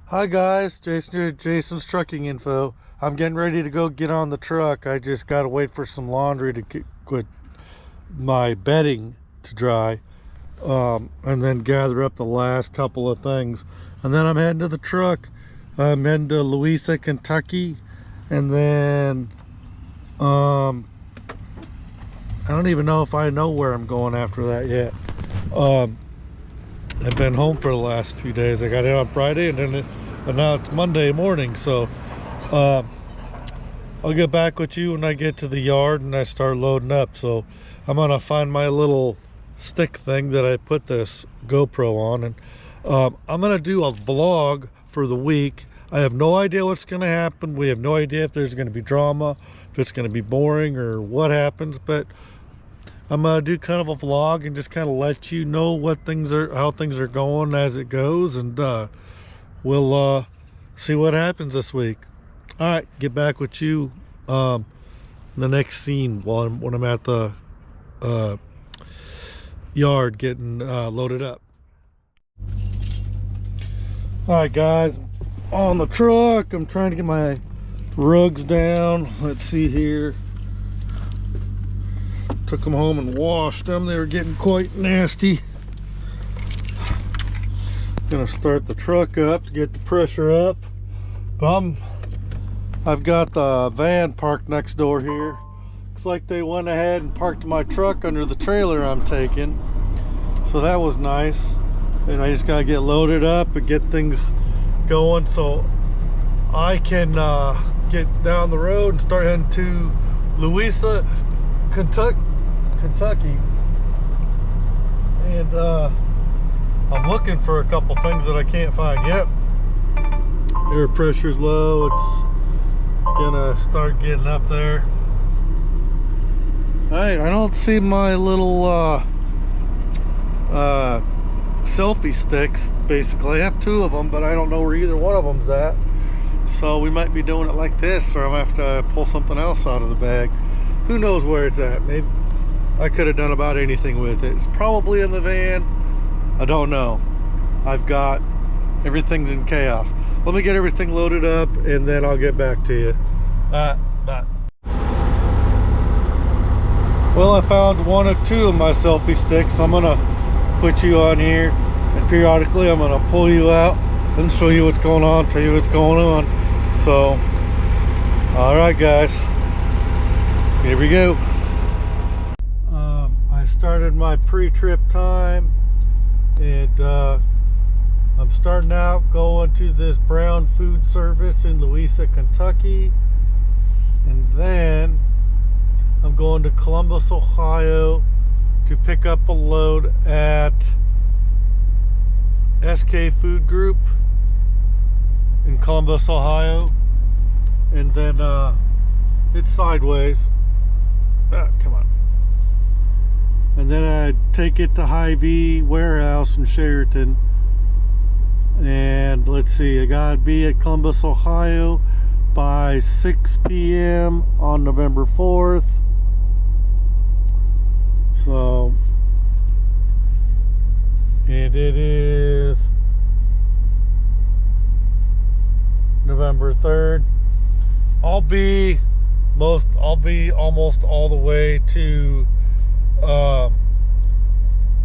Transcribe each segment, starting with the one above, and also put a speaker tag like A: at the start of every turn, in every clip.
A: Hi guys, Jason here, Jason's Trucking Info. I'm getting ready to go get on the truck. I just gotta wait for some laundry to get my bedding to dry, and then gather up the last couple of things. And then I'm heading to the truck. I'm heading to Louisa, Kentucky, and then I don't even know if I know where I'm going after that yet. I've been home for the last few days. I got in on Friday, and now it's Monday morning. So I'll get back with you when I get to the yard and I start loading up. So I'm gonna find my little stick thing that I put this GoPro on, and I'm gonna do a vlog for the week. I have no idea what's gonna happen. We have no idea if there's gonna be drama, if it's gonna be boring, or what happens, but I'm gonna do kind of a vlog and just kind of let you know how things are going as it goes, and we'll see what happens this week. All right, get back with you the next scene when I'm at the yard getting loaded up. All right, guys, on the truck. I'm trying to get my rugs down. Let's see here. Took them home and washed them. They were getting quite nasty. Gonna start the truck up to get the pressure up. But I've got the van parked next door here. Looks like they went ahead and parked my truck under the trailer I'm taking. So that was nice. And I just gotta get loaded up and get things going so I can get down the road and start heading to Louisa, Kentucky. And I'm looking for a couple things that I can't find. Yep, air pressure's low. It's gonna start getting up there. All right, I don't see my little selfie sticks. Basically I have two of them, but I don't know where either one of them's at. So we might be doing it like this, or I'm gonna have to pull something else out of the bag. Who knows where it's at? Maybe I could have done about anything with it. It's probably in the van. I don't know. Everything's in chaos. Let me get everything loaded up and then I'll get back to you. Bye. Well, I found one or two of my selfie sticks. I'm gonna put you on here, and periodically I'm gonna pull you out and show you what's going on, tell you what's going on. So, all right, guys, here we go. I started my pre-trip time, and I'm starting out going to this Brown Food Service in Louisa, Kentucky, and then I'm going to Columbus, Ohio to pick up a load at SK Food Group in Columbus, Ohio, and then it's sideways. Come on. And then I take it to Hy-Vee warehouse in Sheraton. And let's see, I gotta be at Columbus, Ohio by 6 p.m. on November 4th. So, and it is November 3rd. I'll be almost all the way to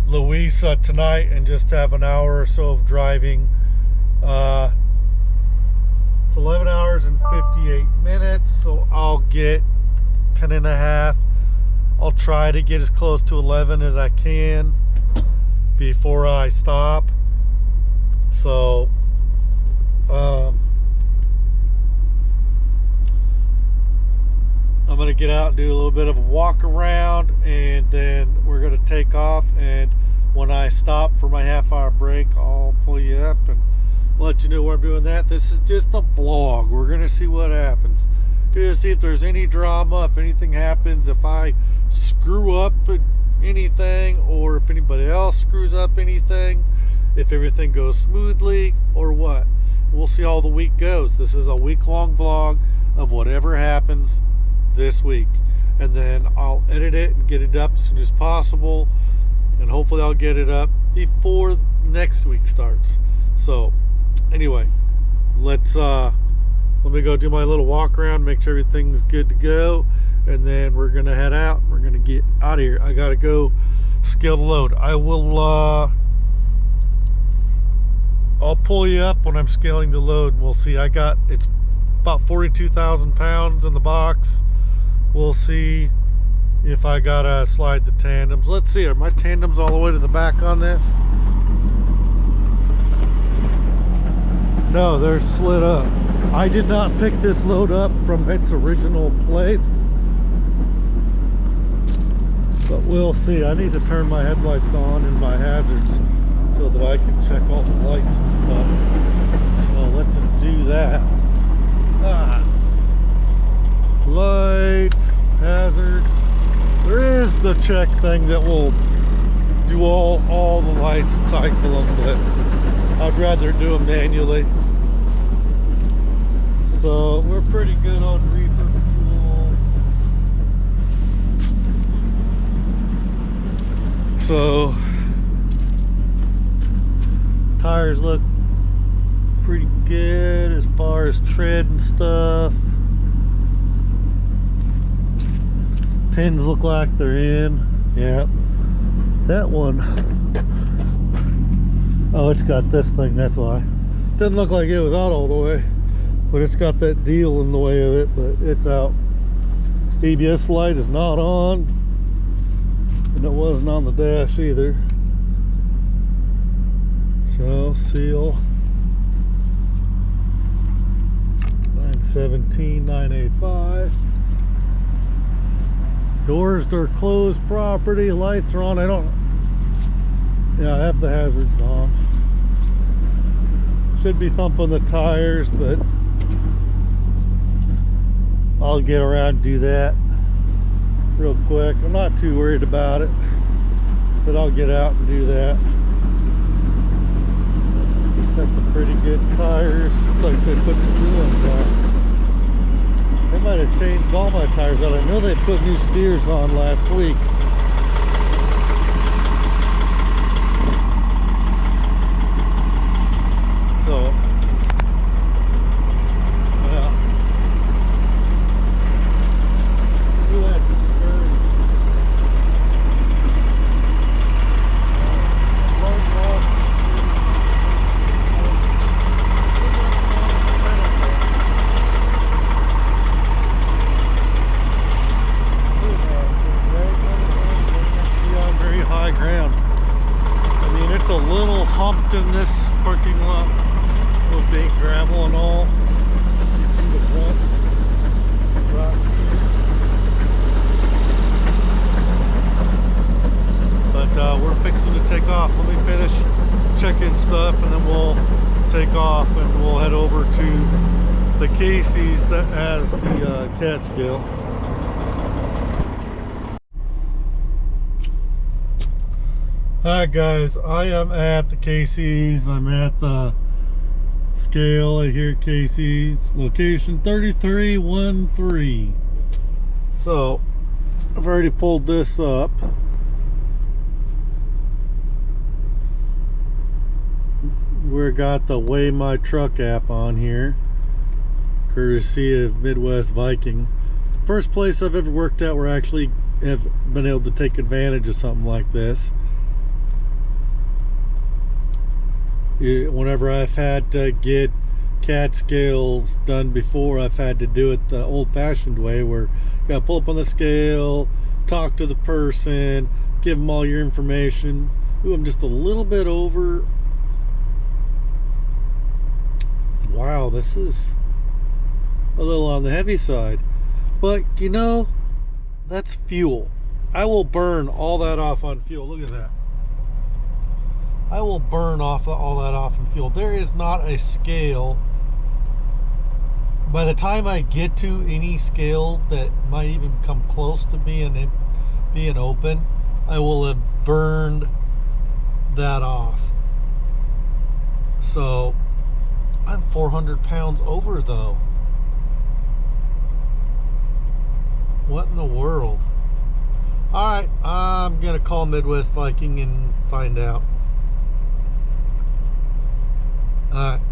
A: Louisa tonight and just have an hour or so of driving. It's 11 hours and 58 minutes, so I'll get 10 and a half. I'll try to get as close to 11 as I can before I stop. So I'm gonna get out and do a little bit of a walk around, and then we're gonna take off. And when I stop for my half-hour break, I'll pull you up and let you know where I'm doing that. This is just a vlog. We're gonna see what happens. We're gonna see if there's any drama, if anything happens, if I screw up anything, or if anybody else screws up anything, if everything goes smoothly or what. We'll see how the week goes. This is a week-long vlog of whatever happens this week, and then I'll edit it and get it up as soon as possible, and hopefully I'll get it up before next week starts. So anyway, let me go do my little walk around, make sure everything's good to go, and then we're gonna head out. We're gonna get out of here. I gotta go scale the load. I'll pull you up when I'm scaling the load, and we'll see. It's about 42,000 pounds in the box. We'll see if I gotta slide the tandems. Let's see, are my tandems all the way to the back on this? No, they're slid up. I did not pick this load up from its original place, but we'll see. I need to turn my headlights on and my hazards so that I can check all the lights and stuff. So let's do that. Lights, hazards. There is the check thing that will do all the lights and cycle them, but I'd rather do them manually. So we're pretty good on reefer fuel. So tires look pretty good as far as tread and stuff. Pins look like they're in. Yep. That one. Oh, it's got this thing, that's why. Doesn't look like it was out all the way, but it's got that deal in the way of it, but it's out. ABS light is not on, and it wasn't on the dash either. So, seal. 917, 985. Doors are closed property, lights are on. I have the hazards on. Should be thumping the tires, but I'll get around and do that real quick. I'm not too worried about it, but I'll get out and do that. That's some pretty good tires. Looks like they put some new ones on. They might have changed all my tires out. I know they put new steers on last week. So, yeah. Ooh, that's scary. In this parking lot, little big gravel and all. You see the ruts right here. But we're fixing to take off. Let me finish checking stuff, and then we'll take off, and we'll head over to the Casey's that has the cat scale. Alright guys, I am at the Casey's. I'm at the scale here at Casey's, location 3313. So I've already pulled this up. We've got the Weigh My Truck app on here, courtesy of Midwest Viking. First place I've ever worked at where I actually have been able to take advantage of something like this. Whenever I've had to get cat scales done before, I've had to do it the old-fashioned way, where you gotta pull up on the scale, talk to the person, give them all your information. Ooh, I'm just a little bit over. Wow, this is a little on the heavy side, but you know, that's fuel. I will burn all that off on fuel. Look at that. I will burn off all that off in fuel. There is not a scale. By the time I get to any scale that might even come close to being open, I will have burned that off. So I'm 400 pounds over though. What in the world? Alright, I'm gonna call Midwest Viking and find out. Alright.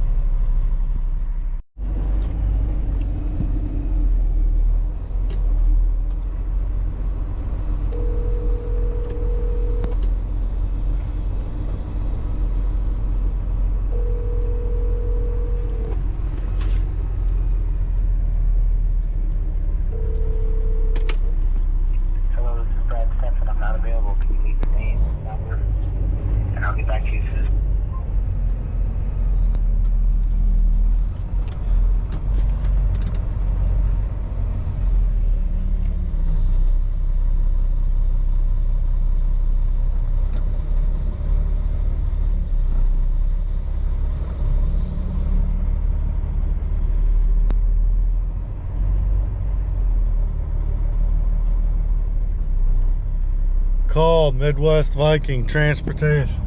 A: Call Midwest Viking Transportation.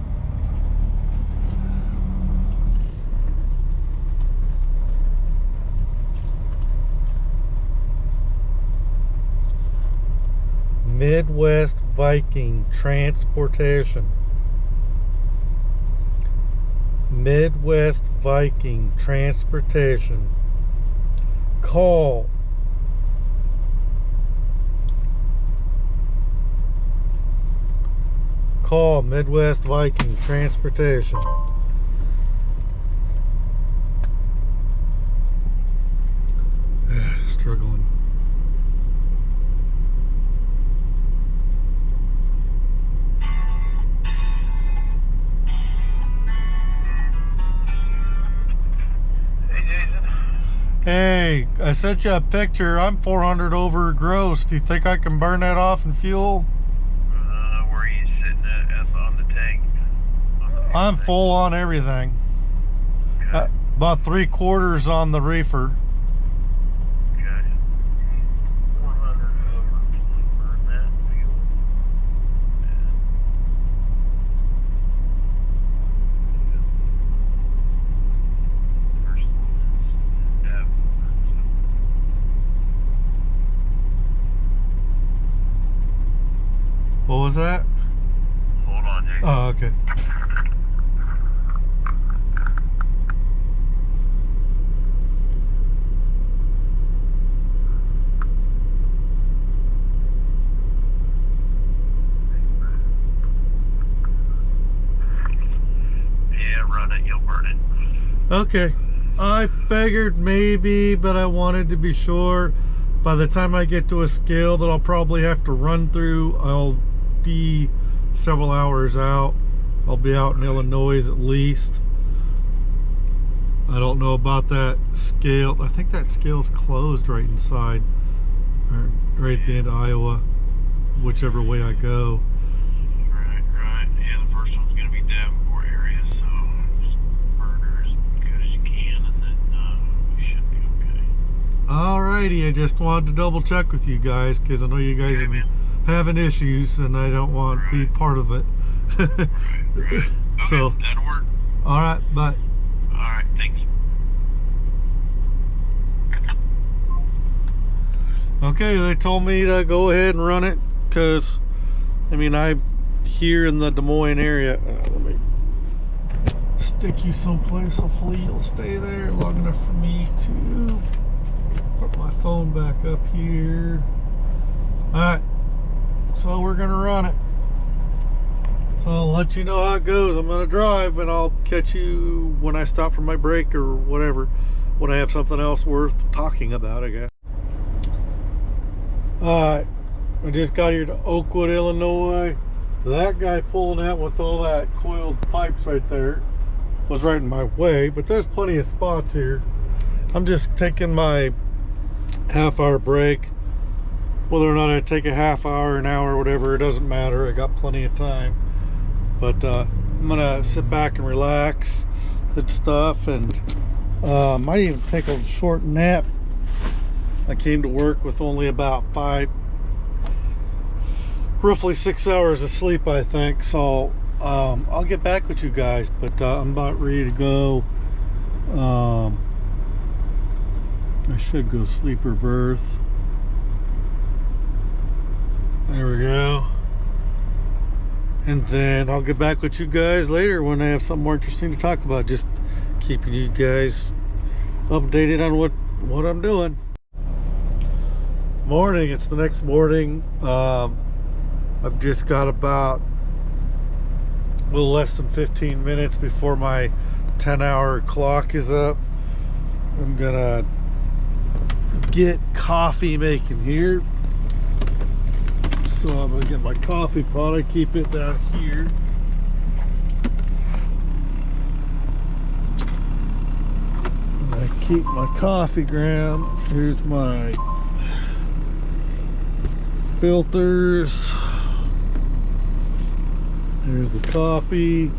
A: Midwest Viking Transportation. Midwest Viking Transportation. Call Midwest Viking Transportation. Struggling. Hey, I sent you a picture. I'm 400 over gross. Do you think I can burn that off in fuel?
B: Where are you sitting at on the tank?
A: I'm full on everything.
B: Okay.
A: About 3/4 on the reefer.
B: Okay. 400 over. Burn that fuel. First one is F.
A: What was that?
B: Hold on, Jason.
A: Oh, okay.
B: Yeah, run it. You'll burn it.
A: Okay. I figured maybe, but I wanted to be sure. By the time I get to a scale that I'll probably have to run through, I'll be several hours out. I'll be out in Illinois at least. I don't know about that scale. I think that scale's closed right inside, or right at the end of Iowa, whichever way I go.
B: Right. Yeah, the first one's going to be Davenport area, so just burn her as good as you can, and then you should be okay.
A: Alrighty, I just wanted to double check with you guys because I know you guys have been having issues and I don't want to be part of it.
B: Right. Okay,
A: So,
B: that'll work.
A: alright, bye.
B: Alright, thanks.
A: Okay, they told me to go ahead and run it because, I mean, I'm here in the Des Moines area. Let me stick you someplace. Hopefully you'll stay there long enough for me to put my phone back up here. Alright, so we're gonna run it. So I'll let you know how it goes. I'm gonna drive and I'll catch you when I stop for my break or whatever, when I have something else worth talking about, I guess. Alright, I just got here to Oakwood, Illinois. That guy pulling out with all that coiled pipes right there was right in my way, but there's plenty of spots here. I'm just taking my half-hour break. Whether or not I take a half hour, an hour, whatever, it doesn't matter. I got plenty of time. But I'm gonna sit back and relax and stuff, and might even take a short nap. I came to work with only about roughly 6 hours of sleep, I think. So I'll get back with you guys, but I'm about ready to go. I should go sleeper berth. There we go. And then I'll get back with you guys later when I have something more interesting to talk about. Just keeping you guys updated on what I'm doing. Morning, it's the next morning. I've just got about a little less than 15 minutes before my 10-hour clock is up. I'm gonna get coffee making here. So I'm gonna get my coffee pot. I keep it down here. And I keep my coffee ground. Here's my filters. Here's the coffee.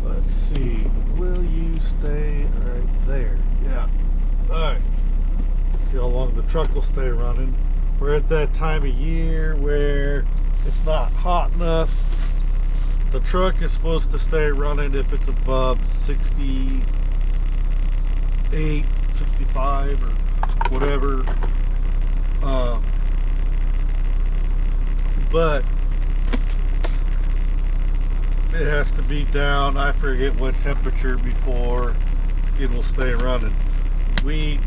A: Let's see. Will you stay right there? Yeah. Alright. See how long the truck will stay running. We're at that time of year where it's not hot enough. The truck is supposed to stay running if it's above 68, 65 or whatever. But it has to be down, I forget what temperature, before it will stay running. We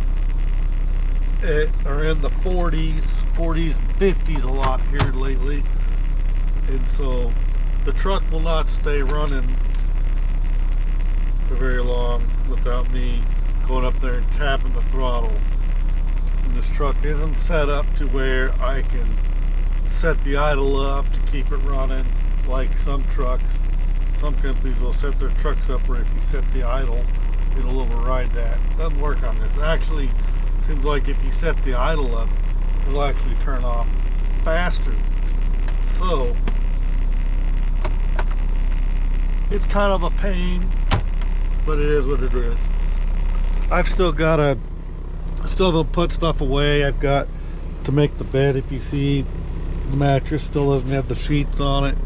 A: are in the 40s and 50s a lot here lately, and so the truck will not stay running for very long without me going up there and tapping the throttle. And this truck isn't set up to where I can set the idle up to keep it running like some trucks. Some companies will set their trucks up where if you set the idle, it'll override that. Doesn't work on this. Actually, seems like if you set the idle up, it'll actually turn off faster. So it's kind of a pain, but it is what it is. I've still got to put stuff away. I've got to make the bed. If you see, the mattress still doesn't have the sheets on it.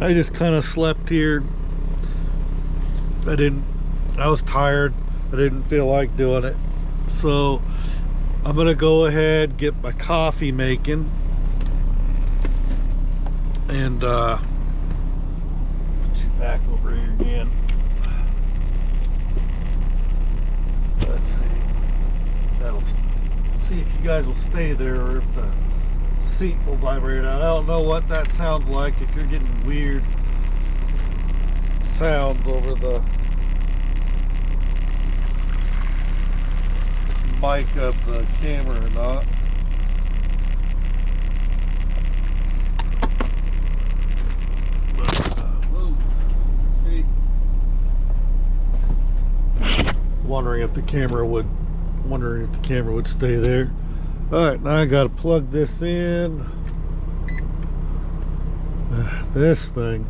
A: I just kind of slept here. I was tired. I didn't feel like doing it. So I'm gonna go ahead, get my coffee making, and put you back over here again. Let's see if you guys will stay there or if the seat will vibrate out. I don't know what that sounds like, if you're getting weird sounds over the mic of the camera or not. But, whoa, see? Wondering if the camera would stay there. Alright, now I gotta plug this in. This thing.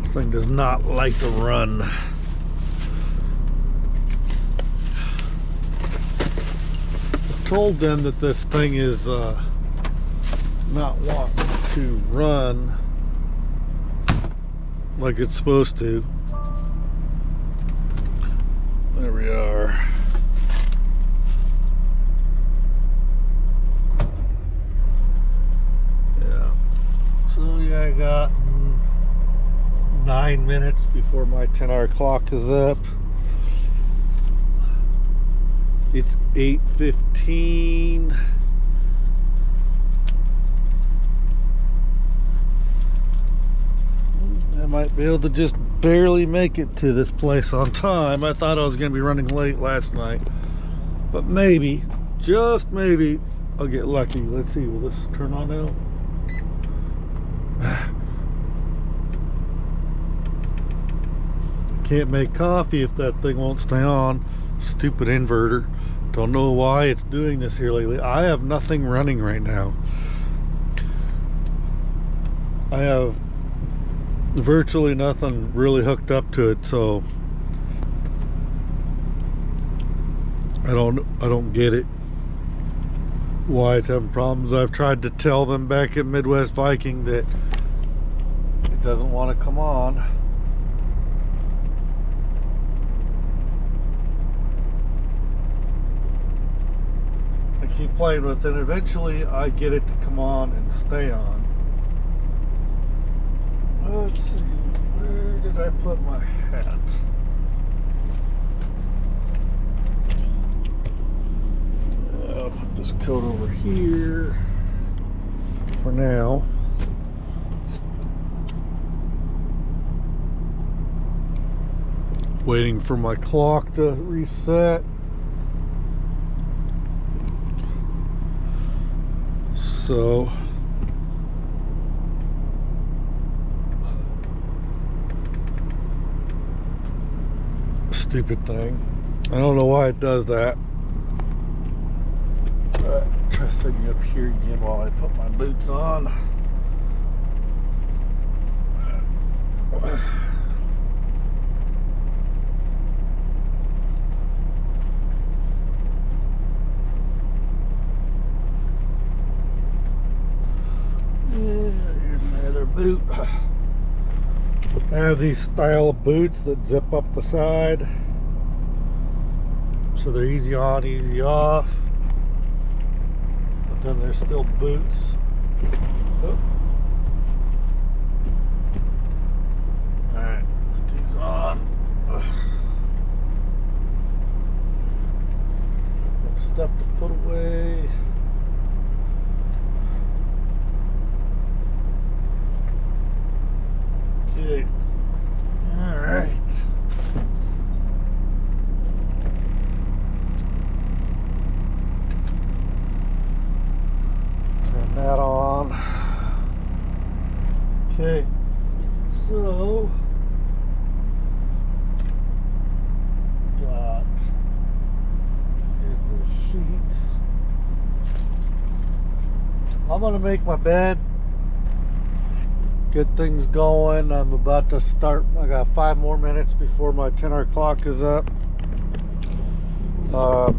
A: This thing does not like to run. I told them that this thing is not wanting to run like it's supposed to. There we are. Yeah. So yeah, I got 9 minutes before my 10-hour clock is up. It's 8:15. I might be able to just barely make it to this place on time. I thought I was going to be running late last night, but maybe, just maybe, I'll get lucky. Let's see, will this turn on now? Can't make coffee if that thing won't stay on. Stupid inverter. Don't know why it's doing this here lately. I have nothing running right now. I have virtually nothing really hooked up to it, so I don't get it, why it's having problems. I've tried to tell them back at Midwest Viking that it doesn't want to come on. I keep playing with it. Eventually I get it to come on and stay on. Let's see, where did I put my hat? I'll put this coat over here for now. Waiting for my clock to reset. So stupid thing. I don't know why it does that. try setting up here again while I put my boots on. Here's my other boot. I have these style of boots that zip up the side, so they're easy on, easy off. But then there's still boots. Oh. Alright, put these on. Got stuff to put away. Okay. Alright. Turn that on. Okay. So got here's the sheets. I'm gonna make my bed. Get things going. I'm about to start. I got 5 more minutes before my 10-hour clock is up. I'm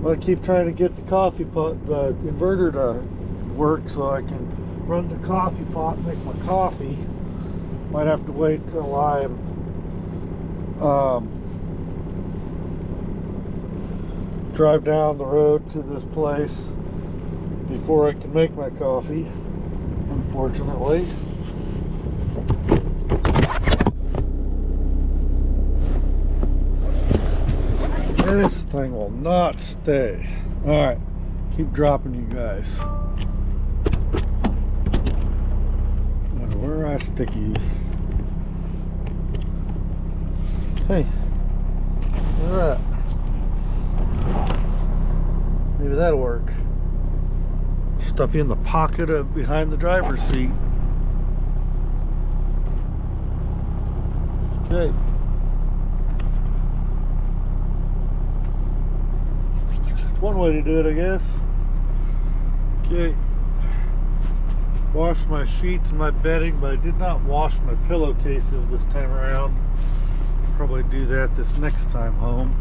A: gonna keep trying to get the coffee pot, the inverter to work so I can run the coffee pot and make my coffee. Might have to wait till I'm drive down the road to this place before I can make my coffee. Unfortunately. This thing will not stay. Alright, keep dropping, you guys. No matter where I stick you. Hey, look at that. Maybe that'll work. Stuff in the pocket of behind the driver's seat. Okay. One way to do it, I guess. Okay. Washed my sheets and my bedding, but I did not wash my pillowcases this time around. Probably do that this next time home.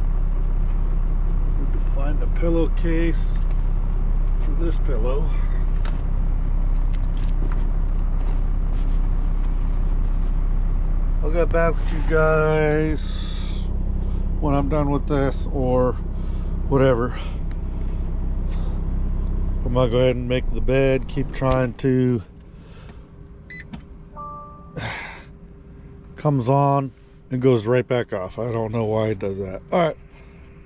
A: Need to find a pillowcase for this pillow. I'll get back with you guys when I'm done with this or whatever. I'm gonna go ahead and make the bed, keep trying to comes on and goes right back off. I don't know why it does that. Alright,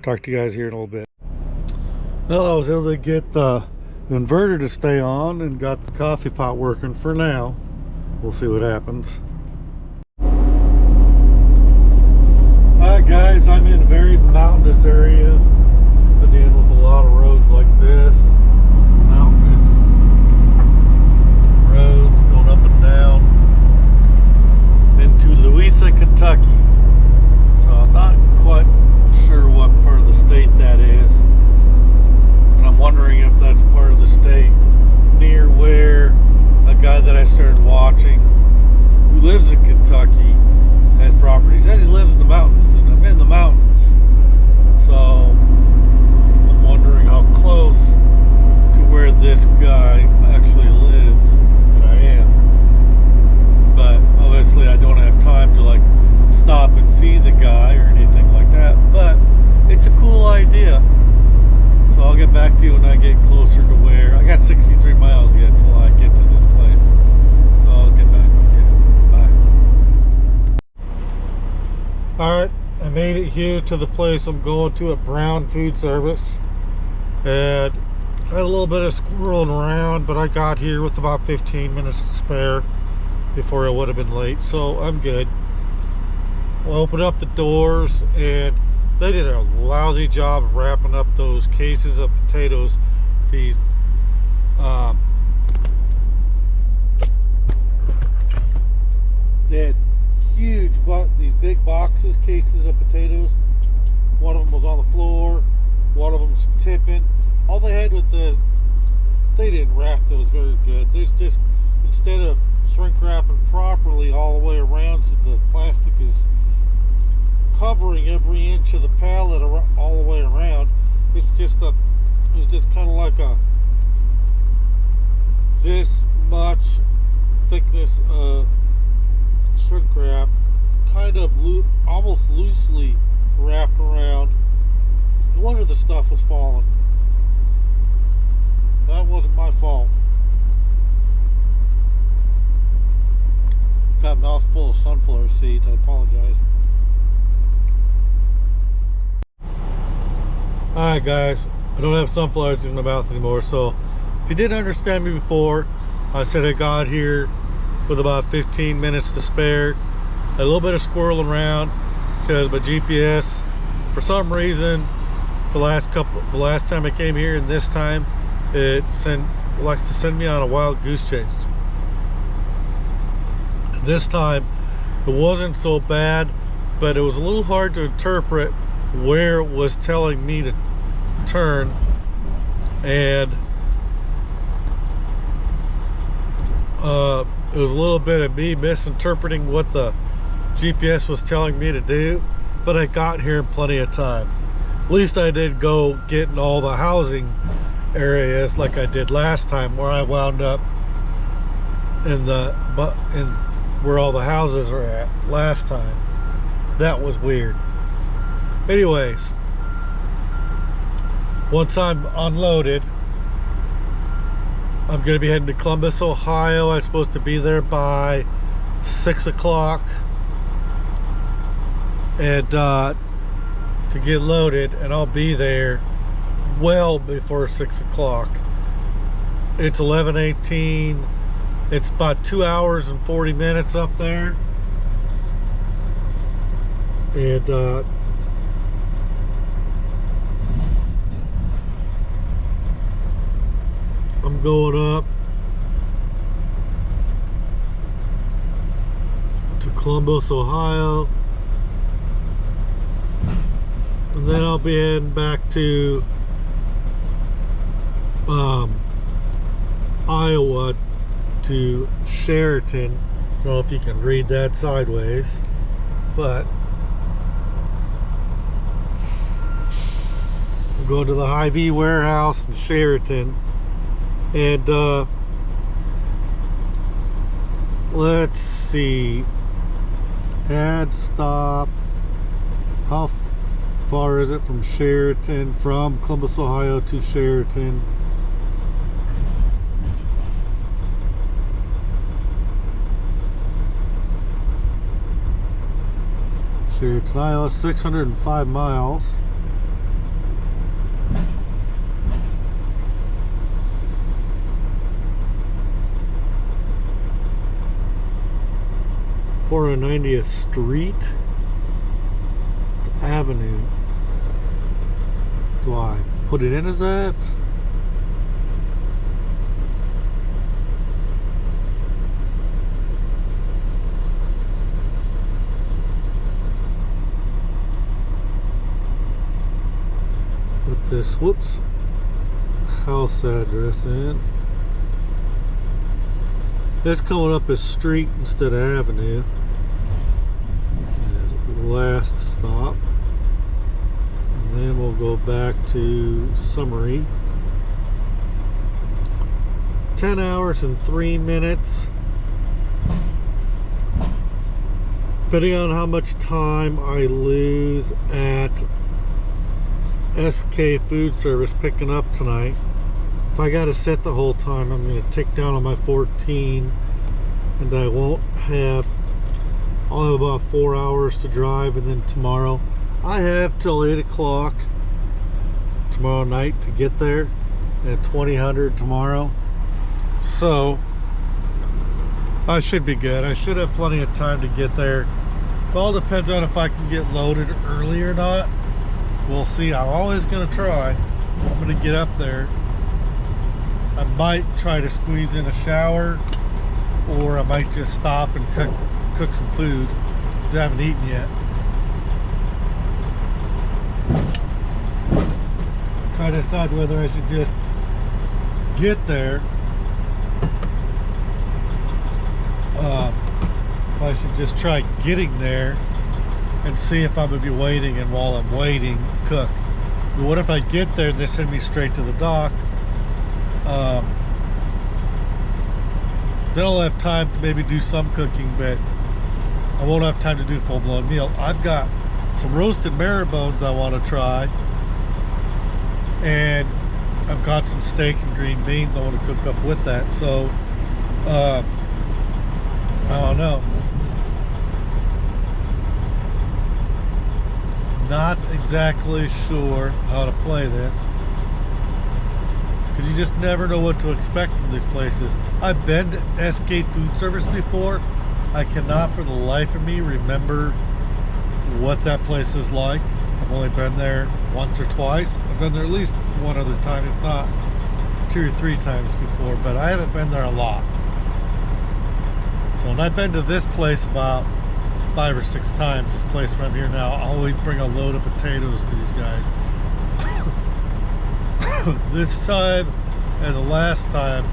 A: talk to you guys here in a little bit. Well, I was able to get the inverter to stay on and got the coffee pot working for now. We'll see what happens. Alright guys, I'm in a very mountainous area. Been dealing with a lot of roads like this. Mountainous roads going up and down into Louisa, Kentucky. So I'm not quite sure what part of the state that is. And I'm wondering if that's part of the state near where a guy that I started watching who lives in Kentucky has property. He says he lives in the mountains, and I'm in the mountains. So I'm wondering how close to where this guy actually lives that I am. But obviously I don't have time to like stop and see the guy or anything like that. But it's a cool idea. So I'll get back to you when I get closer to where I got 63 miles yet till I get to this place. So I'll get back with you. Bye. Alright, I made it here to the place I'm going to at Brown Food Service. And I had a little bit of squirreling around, but I got here with about 15 minutes to spare before I would have been late. So I'm good. I'll open up the doors, and they did a lousy job of wrapping up those cases of potatoes. These they had huge, these big boxes, cases of potatoes. One of them was on the floor, one of them's tipping. All all they had with they didn't wrap those very good. There's just, instead of shrink wrapping properly all the way around so the plastic is covering every inch of the pallet all the way around, it was just kind of like this much thickness of shrink wrap, kind of almost loosely wrapped around. No wonder the stuff was falling. That wasn't my fault. Got a mouthful of sunflower seeds. I apologize. Alright guys, I don't have sunflowers in my mouth anymore, so if you didn't understand me before, I said I got here with about 15 minutes to spare. A little bit of squirreling around because my GPS, for some reason, the last time I came here and this time, it likes to send me on a wild goose chase. This time it wasn't so bad, but it was a little hard to interpret where it was telling me to turn, and it was a little bit of me misinterpreting what the GPS was telling me to do, but I got here in plenty of time. At least I did go get in all the housing areas like I did last time, where I wound up in where all the houses are at last time. That was weird. Anyways, once I'm unloaded, I'm gonna be heading to Columbus, Ohio. I'm supposed to be there by 6 o'clock and to get loaded, and I'll be there well before 6 o'clock. It's 11:18. It's about 2 hours and 40 minutes up there, and I'm going up to Columbus, Ohio, and then I'll be heading back to Iowa to Sheraton. I don't know if you can read that sideways, but I'm going to the Hy-Vee warehouse in Sheraton, and let's see, add stop. How far is it from Sheraton, from Columbus, Ohio to Sheraton? Sheraton, Iowa, 605 miles. Four 90th Street. It's Avenue. Do I put it in as that? Put this, whoops, house address in. It's coming up as street instead of avenue. As last stop. And then we'll go back to summary. 10 hours and 3 minutes. Depending on how much time I lose at SK Food Service picking up tonight. If I gotta sit the whole time, I'm gonna tick down on my 14, and I won't have, I'll have about 4 hours to drive, and then tomorrow I have till 8 o'clock tomorrow night to get there at 2000 tomorrow. So I should be good. I should have plenty of time to get there. It all depends on if I can get loaded early or not. We'll see. I'm always gonna try. I'm gonna get up there. I might try to squeeze in a shower, or I might just stop and cook some food, because I haven't eaten yet. Try try to decide whether I should just get there. If I should just try getting there and see if I'm gonna be waiting, and while I'm waiting, cook. But what if I get there and they send me straight to the dock? Then I'll have time to maybe do some cooking, but I won't have time to do a full-blown meal. I've got some roasted marrow-bones I want to try, and I've got some steak and green beans I want to cook up with that. So I don't know. Not exactly sure how to play this, because you just never know what to expect from these places. I've been to SK Food Service before. I cannot for the life of me remember what that place is like. I've only been there once or twice. I've been there at least one other time, if not 2 or 3 times before, but I haven't been there a lot. So when I've been to this place about 5 or 6 times, this place where I'm here now, I always bring a load of potatoes to these guys. This time and the last time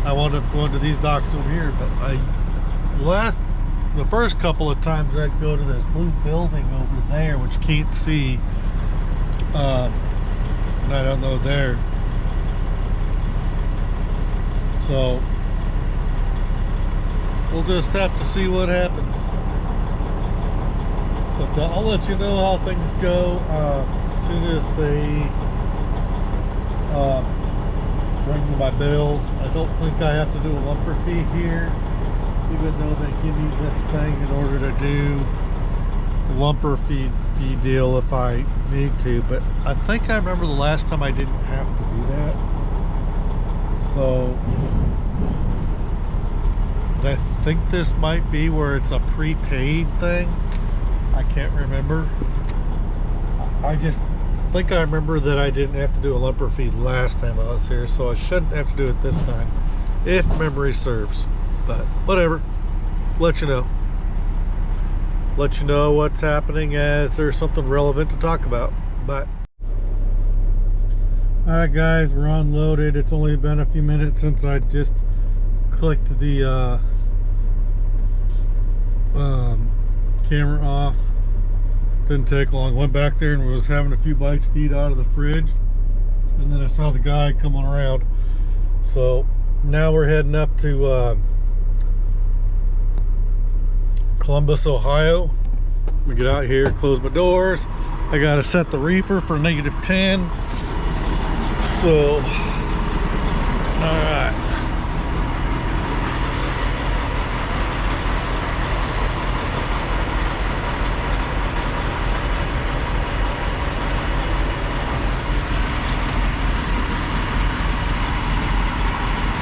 A: I wound up going to these docks over here, but the first couple of times I'd go to this blue building over there, which you can't see, and I don't know there. So we'll just have to see what happens. But I'll let you know how things go as soon as they bring me my bills. I don't think I have to do a lumper fee here, even though they give me this thing in order to do a lumper fee deal if I need to. But I think I remember the last time I didn't have to do that. So I think this might be where it's a prepaid thing. I can't remember. I just think I remember that I didn't have to do a lumper fee last time I was here, so I shouldn't have to do it this time, if memory serves. But whatever, let you know what's happening as there's something relevant to talk about. Bye. Alright guys, we're unloaded. It's only been a few minutes since I just clicked the camera off. Didn't take long. Went back there and was having a few bites to eat out of the fridge, and then I saw the guy coming around. So now we're heading up to Columbus, Ohio. We get out here, close my doors. I gotta set the reefer for -10. So all right.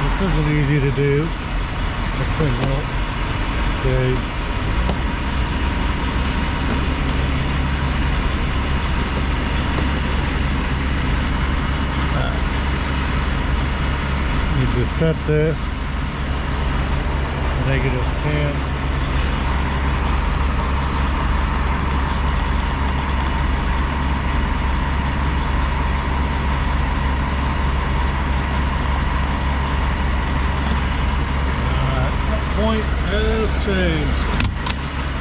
A: This isn't easy to do. The thing won't stay. Need to set this to -10. Has changed.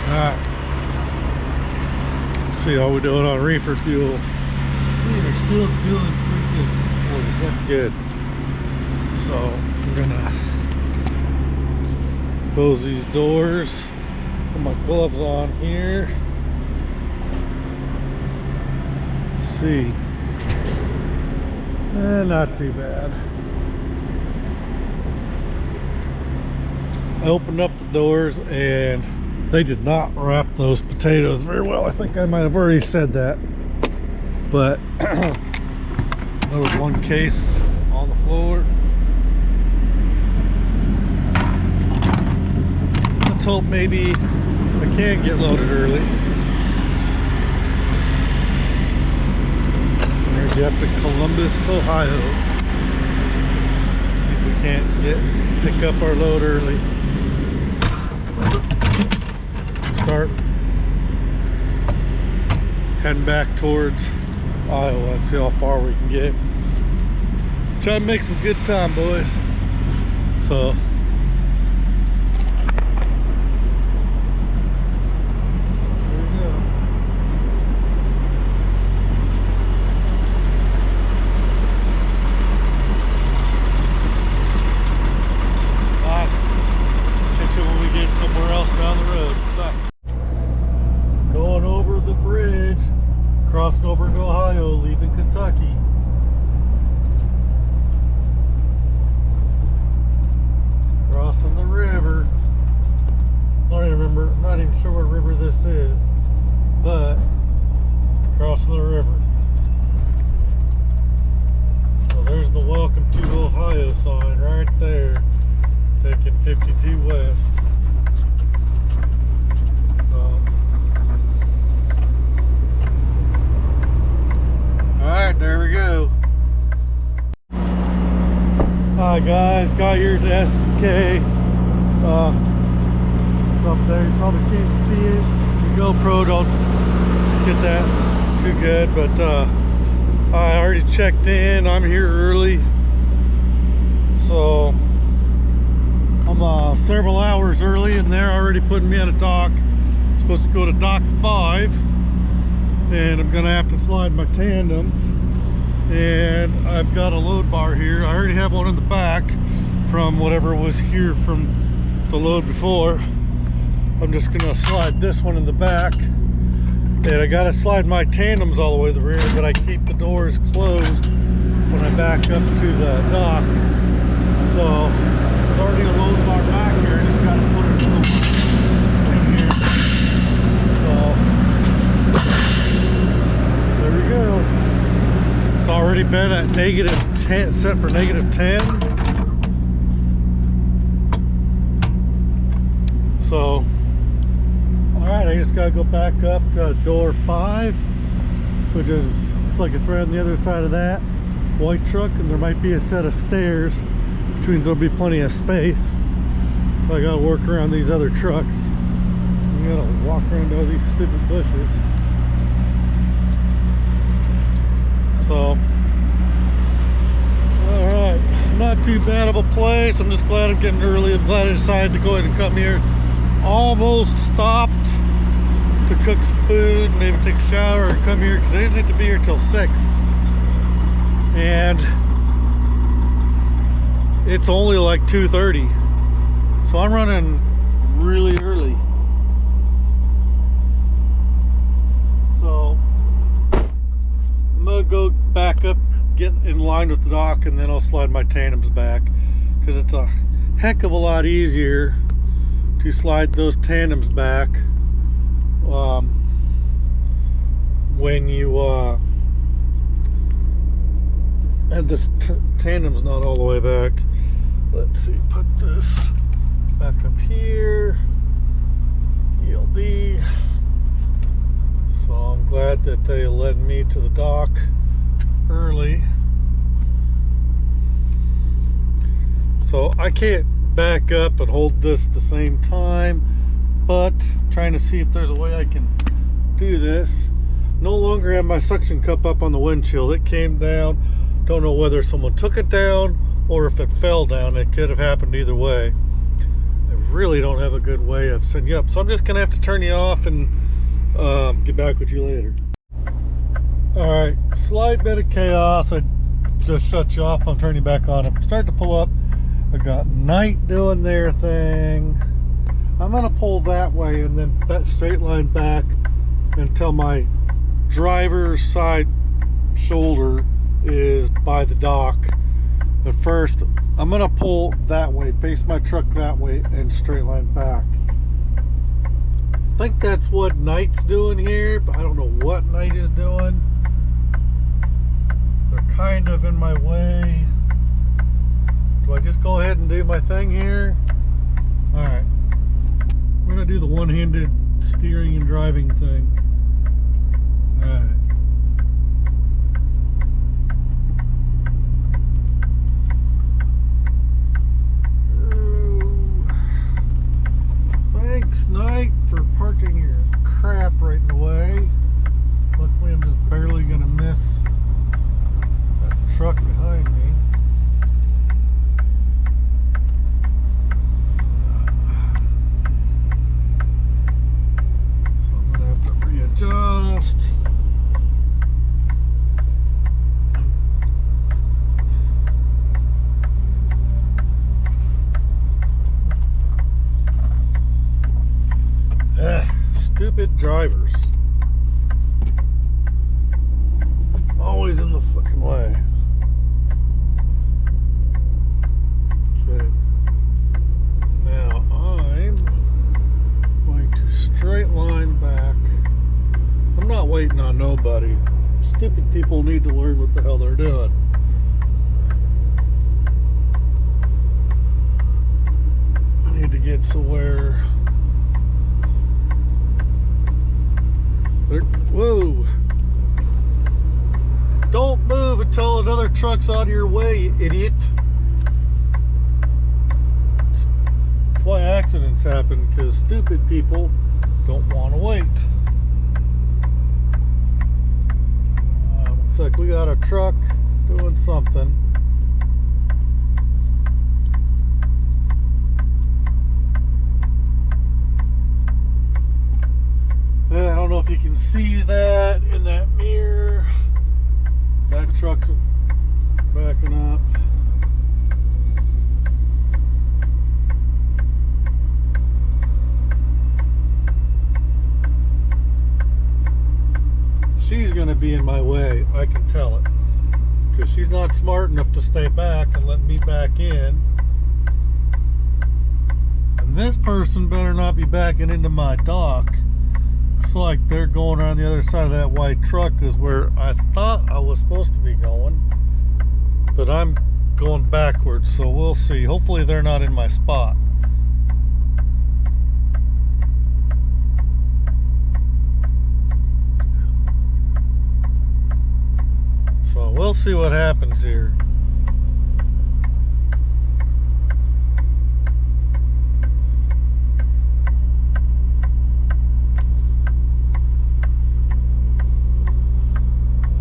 A: Alright. See how we're doing on reefer fuel. We are still doing pretty good. That's good. So I'm gonna close these doors. Put my gloves on here. See. Not too bad. I opened up the doors and they did not wrap those potatoes very well. I think I might have already said that, but there was one case on the floor. Let's hope maybe I can get loaded early. We're gonna get up to Columbus, Ohio. See if we can't pick up our load early. Start heading back towards Iowa and see how far we can get. Try to make some good time, boys. So somewhere else down the road. Bye. Going over the bridge, crossing over into Ohio, leaving Kentucky. Crossing the river. I don't even remember, I'm not even sure what river this is, but crossing the river. So there's the Welcome to Ohio sign right there, taking 52 west. Alright, there we go. Hi guys, got here to SK. It's up there, you probably can't see it. The GoPro don't get that too good, but I already checked in. I'm here early. So I'm several hours early, and they're already putting me at a dock. I'm supposed to go to dock 5. And I'm gonna have to slide my tandems, and I've got a load bar here. I already have one in the back from whatever was here from the load before. I'm just gonna slide this one in the back, and I gotta slide my tandems all the way to the rear, but I keep the doors closed when I back up to the dock. So there's already a load bar back here. I just gotta put it in here. So there we go. It's already been at -10, set for -10. So, all right, I just gotta go back up to door 5, which is, looks like it's right on the other side of that white truck, and there might be a set of stairs, which means there'll be plenty of space. So I gotta work around these other trucks. I gotta walk around all these stupid bushes. So, all right, not too bad of a place. I'm just glad I'm getting early. I'm glad I decided to go ahead and come here. Almost stopped to cook some food, maybe take a shower and come here, because I didn't need to be here till 6. And it's only like 2:30. So I'm running really early. So I'm gonna go back up, get in line with the dock, and then I'll slide my tandems back, because it's a heck of a lot easier to slide those tandems back when you and this tandem's not all the way back. Let's see, put this back up here, ELD. So I'm glad that they led me to the dock early. So I can't back up and hold this at the same time, but trying to see if there's a way I can do this. No longer have my suction cup up on the windshield. It came down. Don't know whether someone took it down or if it fell down. It could have happened either way. I really don't have a good way of setting you up, so I'm just gonna have to turn you off and get back with you later. All right, slight bit of chaos. I just shut you off. I'm turning back on. I'm starting to pull up. I got Night doing their thing. I'm gonna pull that way and then straight line back until my driver's side shoulder is by the dock. But first, I'm gonna pull that way, face my truck that way, and straight line back. I think that's what Night's doing here, but I don't know what Night is doing. They're kind of in my way. Do I just go ahead and do my thing here? All right, we're gonna do the one-handed steering and driving thing. All right. Thanks, Night, for parking your crap right in the way. Luckily, I'm just barely gonna miss drivers. Always in the fucking way. Okay. Now I'm going to straight line back. I'm not waiting on nobody. Stupid people need to learn what the hell they're doing. I need to get to where whoa. Don't move until another truck's out of your way, you idiot. That's why accidents happen, because stupid people don't want to wait. Looks like we got a truck doing something. I don't know if you can see that in that mirror. That truck's backing up. She's going to be in my way, I can tell it. Because she's not smart enough to stay back and let me back in. And this person better not be backing into my dock. Looks like they're going around the other side of that white truck is where I thought I was supposed to be going. But I'm going backwards, so we'll see. Hopefully they're not in my spot. So we'll see what happens here.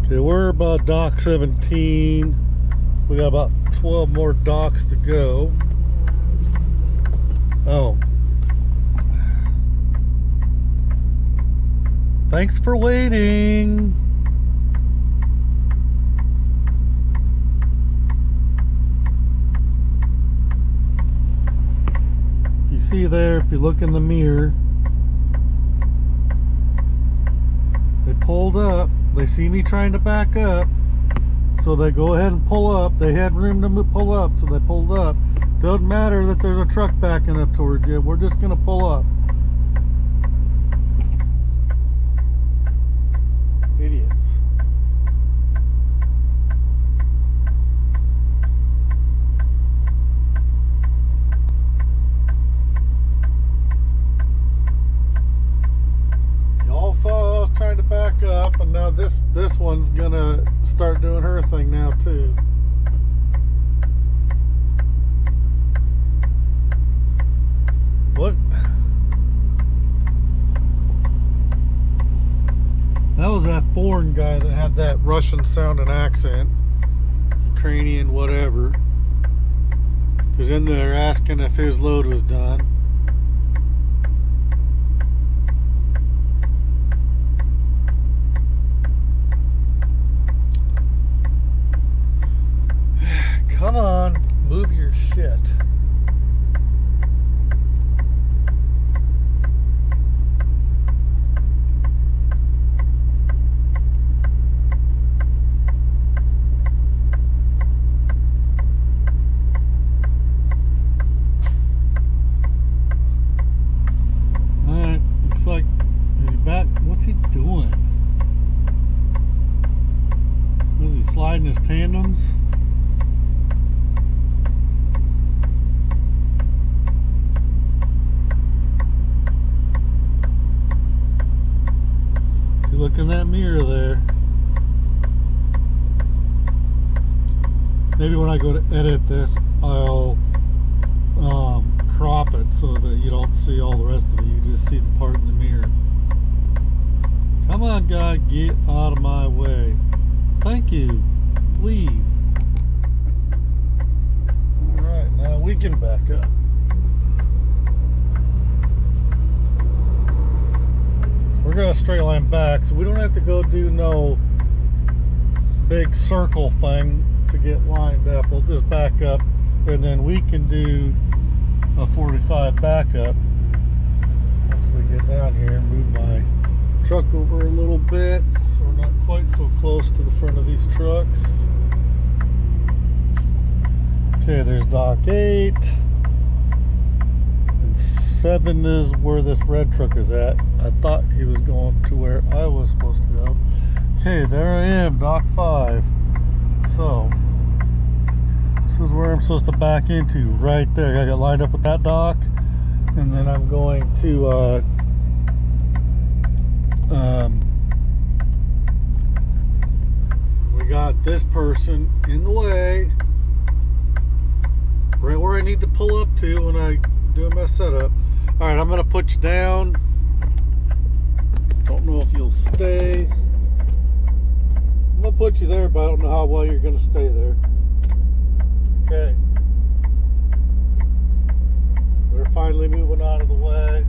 A: Okay, we're about dock 17. We got about 12 more docks to go. Oh. Thanks for waiting. If you see there, if you look in the mirror, they pulled up. They see me trying to back up, so they go ahead and pull up. They had room to pull up, so they pulled up. Doesn't matter that there's a truck backing up towards you. We're just gonna pull up. Idiots. Y'all saw us trying to back up, and now this one's gonna start doing her thing now too. What? That was that foreign guy that had that Russian sounding accent, Ukrainian, whatever. He's in there asking if his load was done. Come on, move your shit. Alright, looks like, is he back? What's he doing? Is he sliding his tandems? Look in that mirror there. Maybe when I go to edit this, I'll crop it so that you don't see all the rest of it. You just see the part in the mirror. Come on, guy, get out of my way. Thank you. Leave. Alright, now we can back up. We're going to straight line back, so we don't have to go do no big circle thing to get lined up. We'll just back up, and then we can do a 45 backup once we get down here and move my truck over a little bit so we're not quite so close to the front of these trucks. Okay, there's dock 8. And 7 is where this red truck is at. I thought he was going to where I was supposed to go. Okay, there I am, dock 5. So, this is where I'm supposed to back into, right there. I got lined up with that dock. And then I'm going to, we got this person in the way. Right where I need to pull up to when I do my setup. All right, I'm gonna put you down. Don't know if you'll stay. I'm gonna put you there, but I don't know how well you're gonna stay there. Okay. They're finally moving out of the way.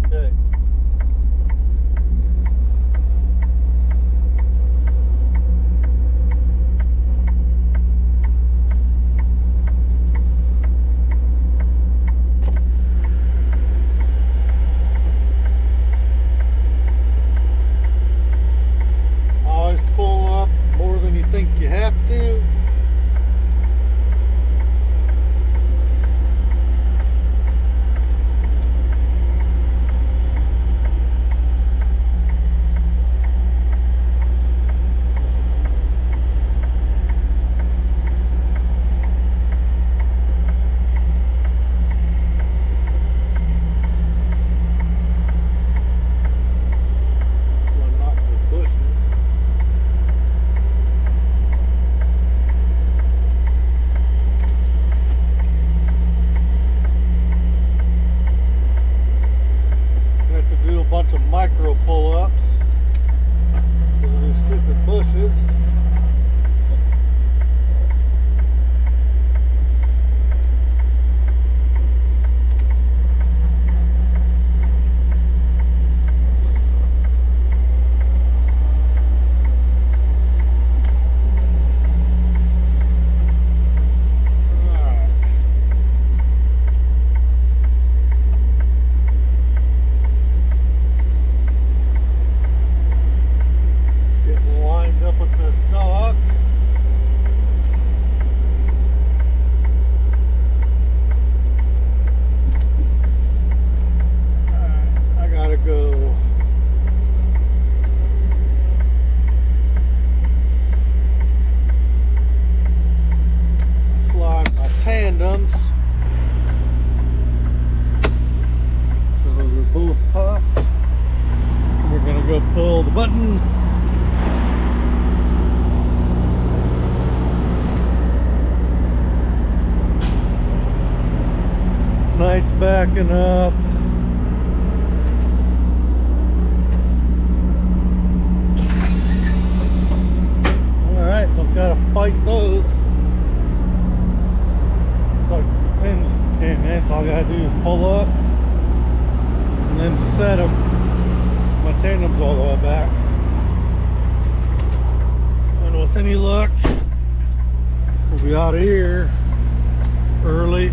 A: Okay. Always pull up more than you think you have to. Bunch of micro pull-ups because of these stupid bushes. Tandems. So those are both popped. We're gonna go pull the button. Night's backing up. Alright, don't gotta fight those. So pins came in, so all I gotta do is pull up and then set them. My tandem's all the way back. And with any luck, we'll be out of here early.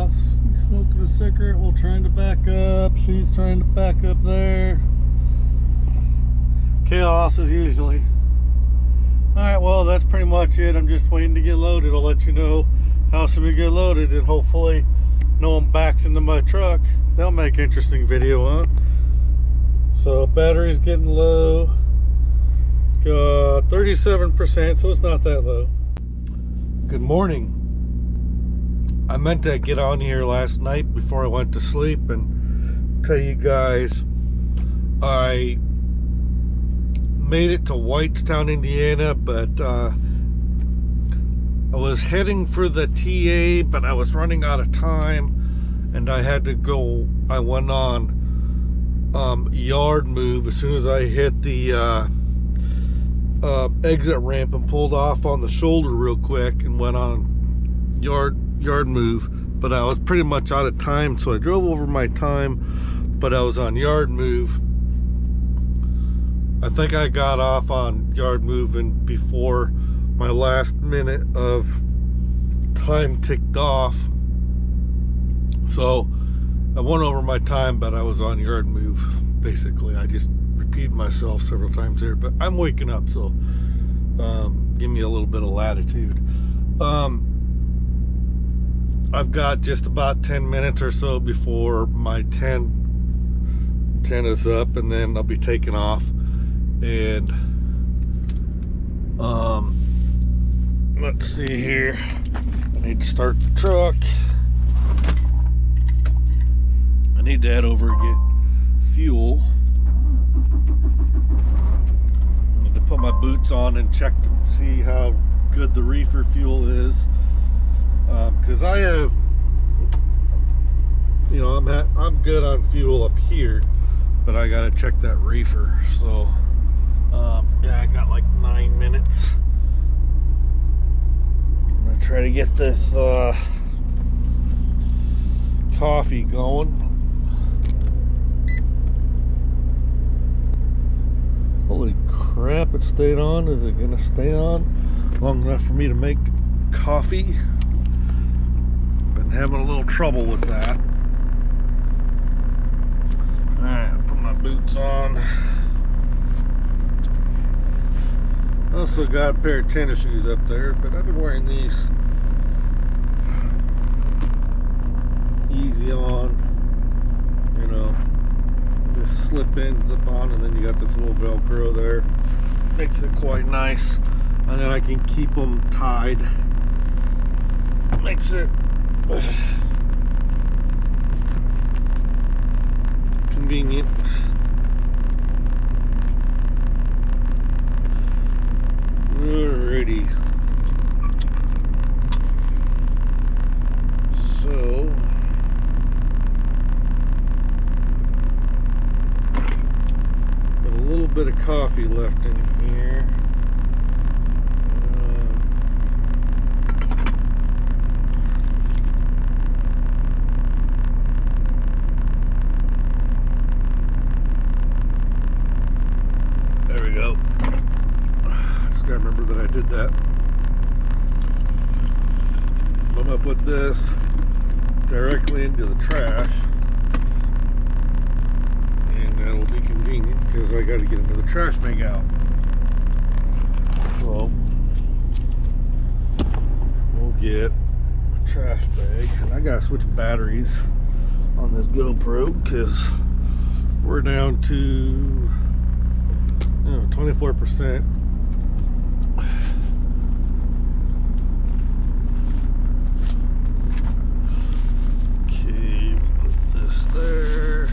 A: Chaos. He's smoking a cigarette while trying to back up. She's trying to back up there. Chaos as usually. Alright, well, that's pretty much it. I'm just waiting to get loaded. I'll let you know how soon we get loaded, and hopefully no one backs into my truck. That'll make an interesting video, huh? So battery's getting low. Got 37%, so it's not that low. Good morning. I meant to get on here last night before I went to sleep and tell you guys I made it to Whitestown, Indiana, but I was heading for the TA, but I was running out of time and I had to go. I went on yard move as soon as I hit the exit ramp and pulled off on the shoulder real quick and went on yard move. But I was pretty much out of time, so I drove over my time, but I was on yard move. I think I got off on yard moving before my last minute of time ticked off. So I went over my time, but I was on yard move. Basically, I just repeated myself several times there, but I'm waking up, so give me a little bit of latitude. I've got just about 10 minutes or so before my 10 is up, and then I'll be taking off. And let's see here, I need to start the truck. I need to head over and get fuel. I need to put my boots on and check to see how good the reefer fuel is, because I have, you know, I'm good on fuel up here, but I gotta check that reefer. So yeah, I got like 9 minutes. I'm gonna try to get this coffee going. Holy crap, it stayed on. Is it gonna stay on long enough for me to make coffee? Been having a little trouble with that. Alright, put my boots on. Also got a pair of tennis shoes up there, but I've been wearing these easy on, you know, just slip in, zip on, and then you got this little Velcro there. Makes it quite nice, and then I can keep them tied. Makes it convenient. Alrighty. So got a little bit of coffee left in here. There we go. I remember that I did that. I'm gonna put this directly into the trash, and that'll be convenient because I got to get another trash bag out. So we'll get a trash bag, and I gotta switch batteries on this GoPro because we're down to 24%. Okay, put this there.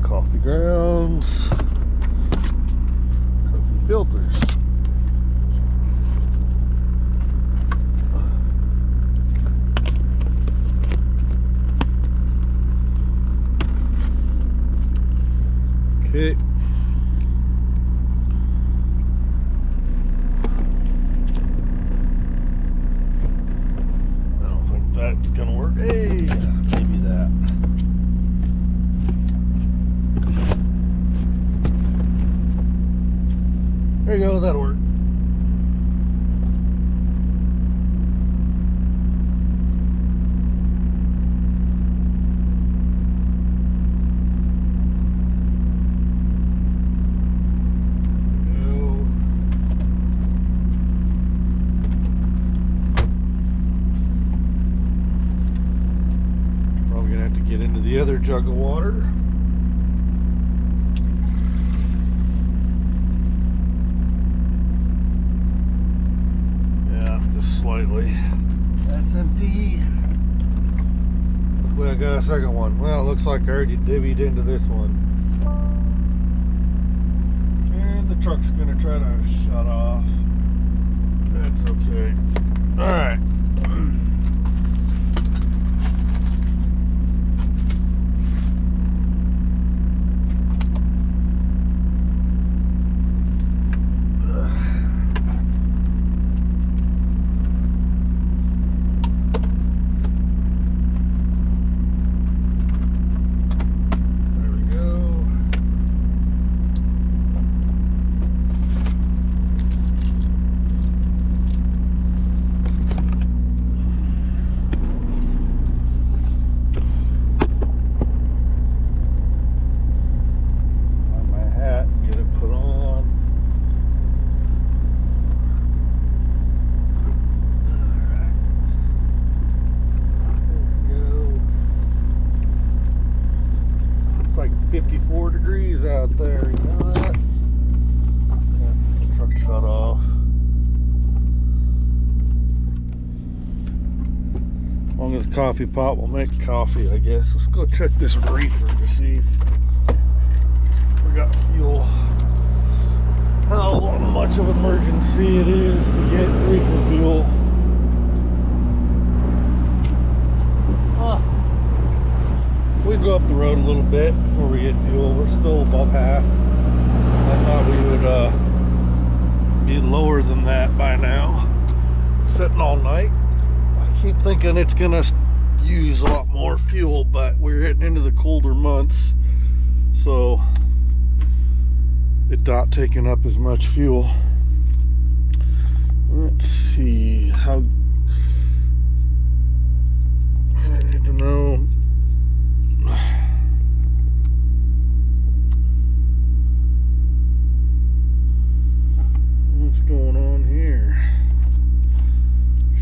A: Coffee grounds, coffee filters. Okay. gonna work. Hey, maybe that. There you go, that'll work. Get into the other jug of water. Yeah, just slightly. That's empty. Luckily I got a second one. Well, it looks like I already divvied into this one. And the truck's gonna try to shut off. That's okay. Alright. Like 54 degrees out there, you know that? Yeah, the truck shut off. As long as the coffee pot will make coffee, I guess. Let's go check this reefer to see if we got fuel. How much of an emergency it is to get reefer fuel. We go up the road a little bit before we get fuel. We're still above half. I thought we would be lower than that by now. Sitting all night. I keep thinking it's gonna use a lot more fuel, but we're getting into the colder months, so it's not taking up as much fuel. Let's see how. I need to know. What's going on here?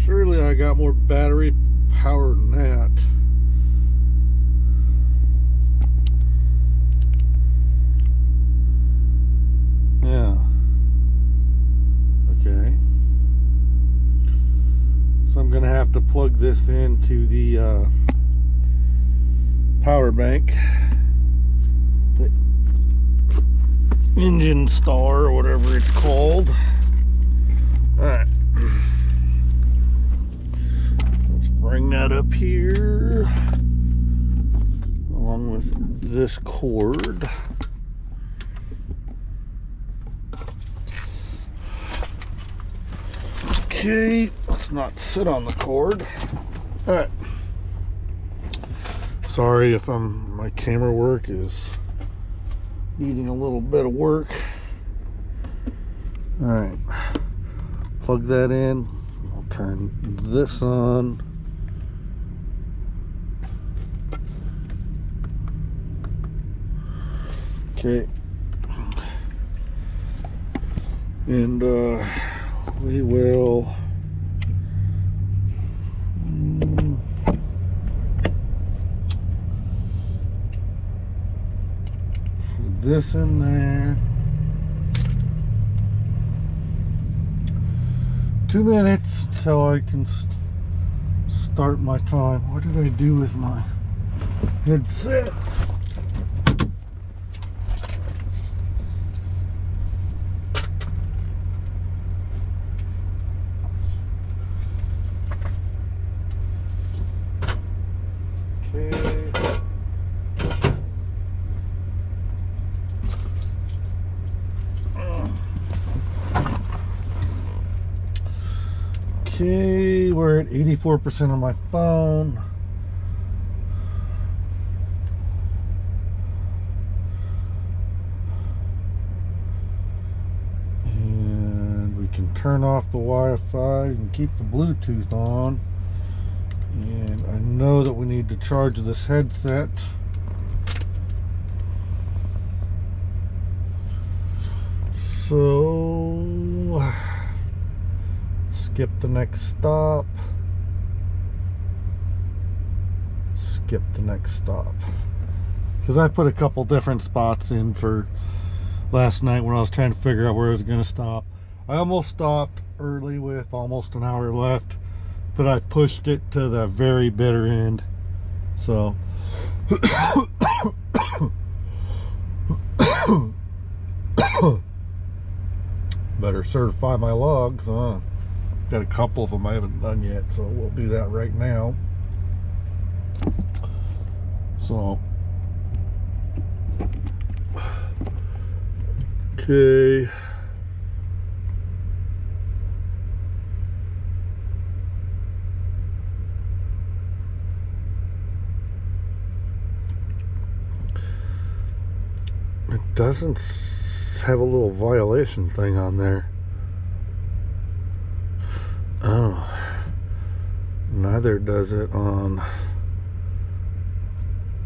A: Surely I got more battery power than that. Yeah. Okay. So I'm gonna have to plug this into the power bank, the engine star or whatever it's called. All right, let's bring that up here along with this cord. Okay, let's not sit on the cord. All right. Sorry if my camera work is needing a little bit of work. All right, plug that in. I'll turn this on. Okay, and we will put this in there. 2 minutes till I can start my time. What did I do with my headset? Okay, we're at 84% on my phone. And we can turn off the Wi-Fi and keep the Bluetooth on. And I know that we need to charge this headset. So, skip the next stop. Skip the next stop. Because I put a couple different spots in for last night when I was trying to figure out where I was going to stop. I almost stopped early with almost an hour left, but I pushed it to the very bitter end. So better certify my logs. Got a couple of them I haven't done yet, so we'll do that right now. So okay, it doesn't have a little violation thing on there. Oh, neither does it on.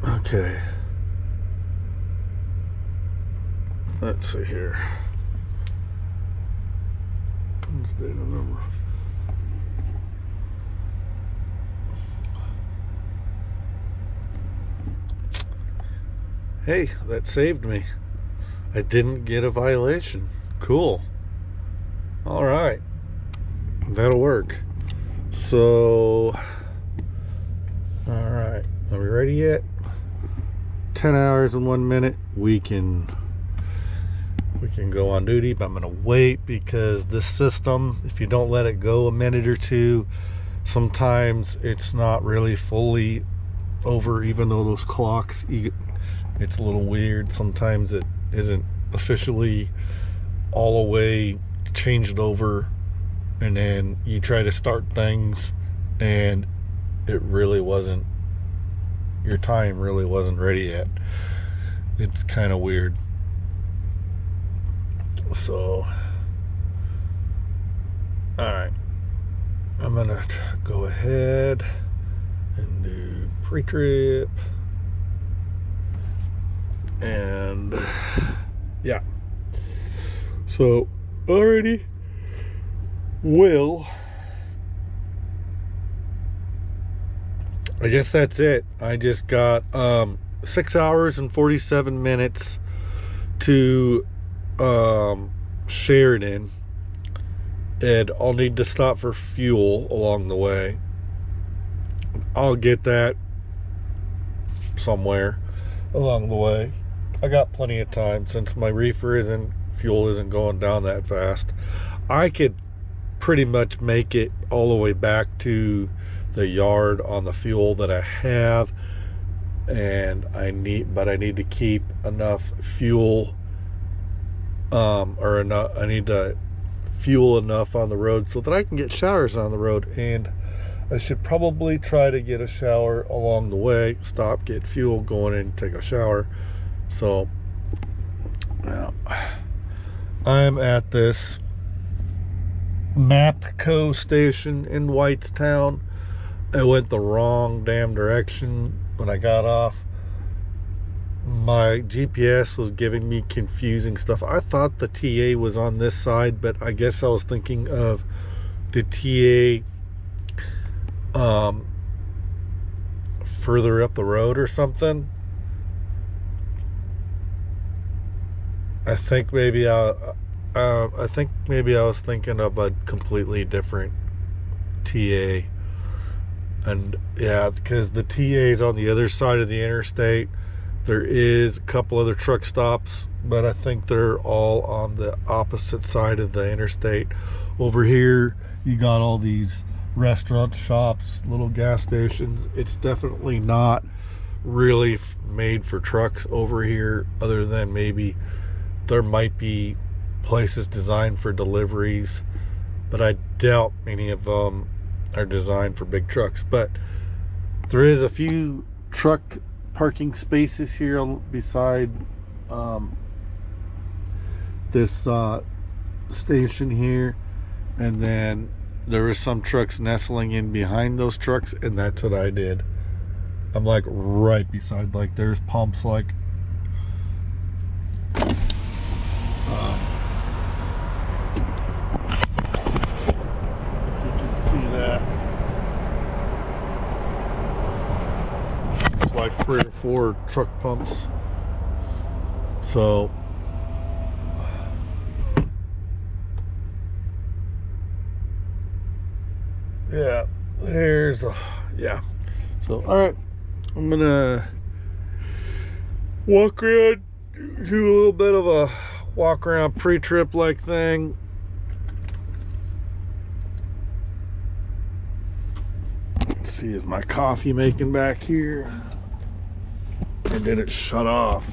A: Okay, let's see here. What's data number? Hey, that saved me. I didn't get a violation. Cool. All right, that'll work. So, all right, are we ready yet? 10 hours and 1 minute. We can go on duty, but I'm gonna wait because this system, if you don't let it go a minute or two, sometimes it's not really fully over, even though those clocks, it's a little weird. Sometimes it isn't officially all the way changed over, and then you try to start things and it really wasn't, your time really wasn't ready yet. It's kind of weird. So, alright, I'm gonna go ahead and do pre-trip. And yeah, so already, well, I guess that's it. I just got 6 hours and 47 minutes to Sheridan, and I'll need to stop for fuel along the way. I'll get that somewhere along the way. I got plenty of time since my reefer fuel isn't going down that fast. I could pretty much make it all the way back to the yard on the fuel that I have, and I need to keep enough fuel, I need to fuel enough on the road so that I can get showers on the road. And I should probably try to get a shower along the way, stop, get fuel, go in and take a shower. So now I'm at this MAPCO station in Whitestown. I went the wrong damn direction when I got off. My GPS was giving me confusing stuff. I thought the TA was on this side, but I guess I was thinking of the TA further up the road or something. I think maybe I was thinking of a completely different TA. And yeah, because the TA is on the other side of the interstate. There is a couple other truck stops, but I think they're all on the opposite side of the interstate. Over here, you got all these restaurant shops, little gas stations. It's definitely not really made for trucks over here, other than maybe there might be places designed for deliveries, but I doubt many of them are designed for big trucks. But there is a few truck parking spaces here beside this station here, and then there is some trucks nestling in behind those trucks, and that's what I did. I'm like right beside, like there's pumps like if you can see that, it's like 3 or 4 truck pumps. So yeah, there's yeah. So all right, I'm gonna walk around, do a little bit of a walk around pre-trip like thing. Let's see, is my coffee making back here? And did it shut off?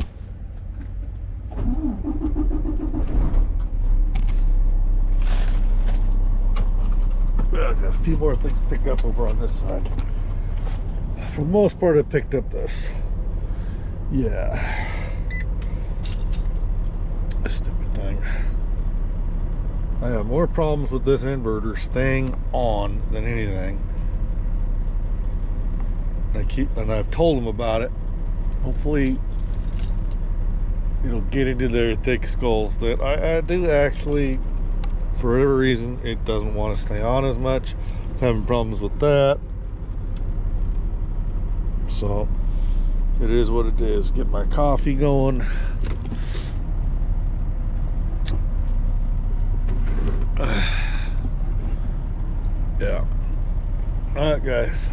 A: Well, I've got a few more things to pick up over on this side. For the most part, I picked up this. Yeah. Stupid thing. I have more problems with this inverter staying on than anything. And I've told them about it. Hopefully it'll get into their thick skulls that I do actually, for whatever reason, it doesn't want to stay on as much. I'm having problems with that. So it is what it is. Get my coffee going. Yeah. Alright guys,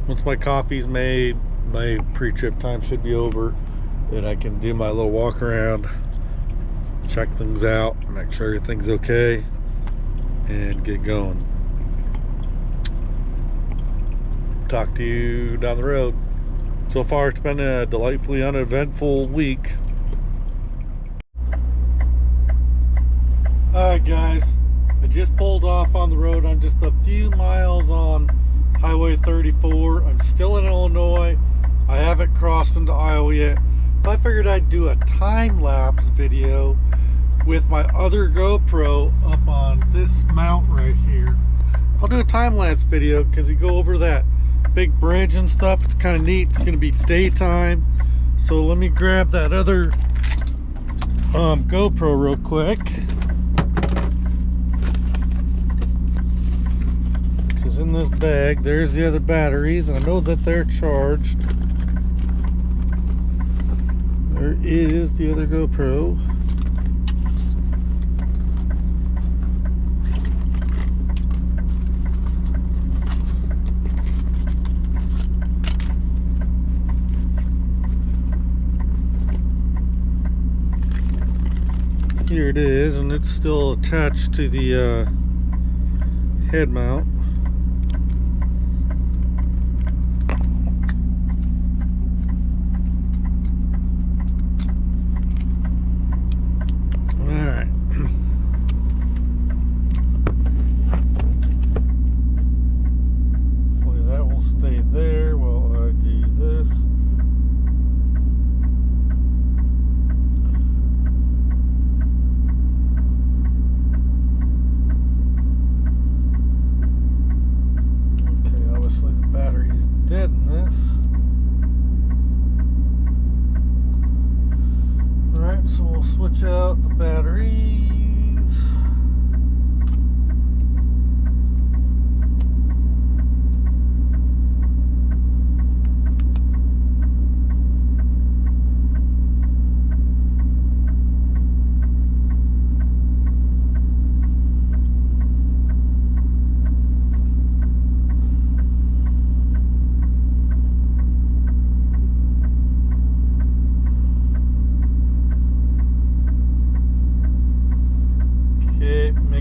A: once my coffee's made, my pre-trip time should be over, then I can do my little walk around, check things out, make sure everything's okay, and get going. Talk to you down the road. So far it's been a delightfully uneventful week. Alright guys, I just pulled off on the road. I'm just a few miles on Highway 34. I'm still in Illinois. I haven't crossed into Iowa yet. But I figured I'd do a time-lapse video with my other GoPro up on this mount right here. I'll do a time-lapse video because you go over that big bridge and stuff. It's kind of neat. It's going to be daytime. So let me grab that other GoPro real quick. In this bag, there's the other batteries, and I know that they're charged. There is the other GoPro. Here it is, and it's still attached to the head mount. So we'll switch out the batteries.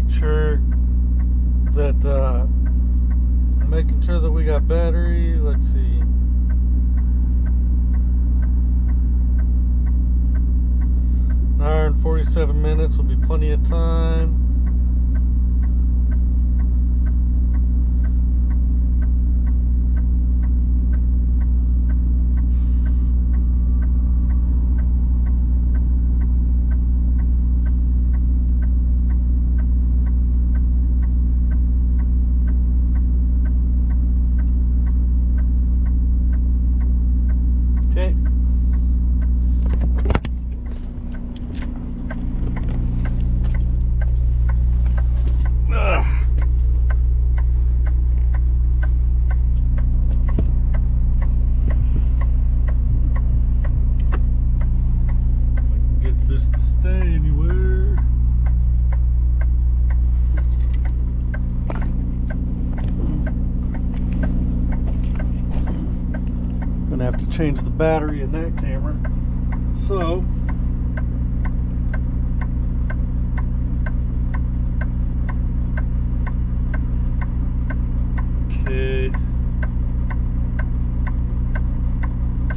A: Sure that making sure that we got battery. Let's see, an hour and 47 minutes will be plenty of time. change the battery in that camera. So okay,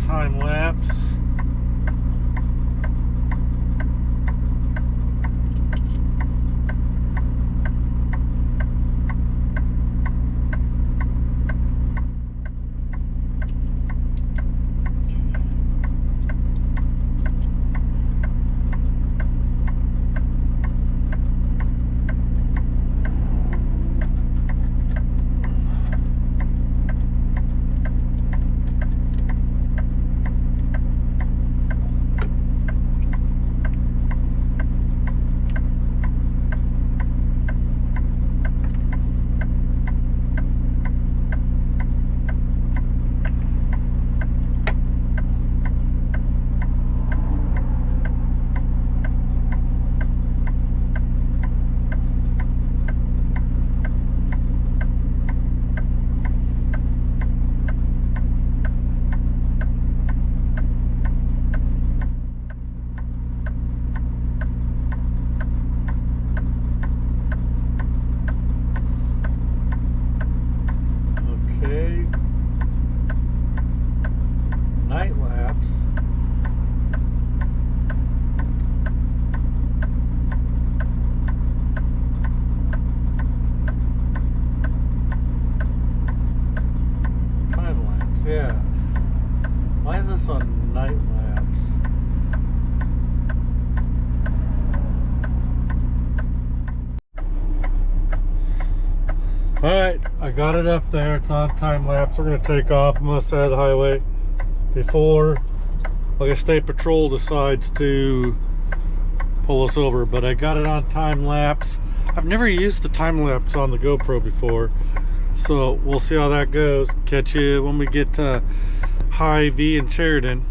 A: time lapse. Night lapse. Time lapse, yes. Why is this on night lapse? Alright, I got it up there. It's on time lapse. We're going to take off on the side of the highway before, like, a state patrol decides to pull us over. But I got it on time lapse. I've never used the time lapse on the GoPro before, so we'll see how that goes. Catch you when we get to Hy-Vee and Sheridan.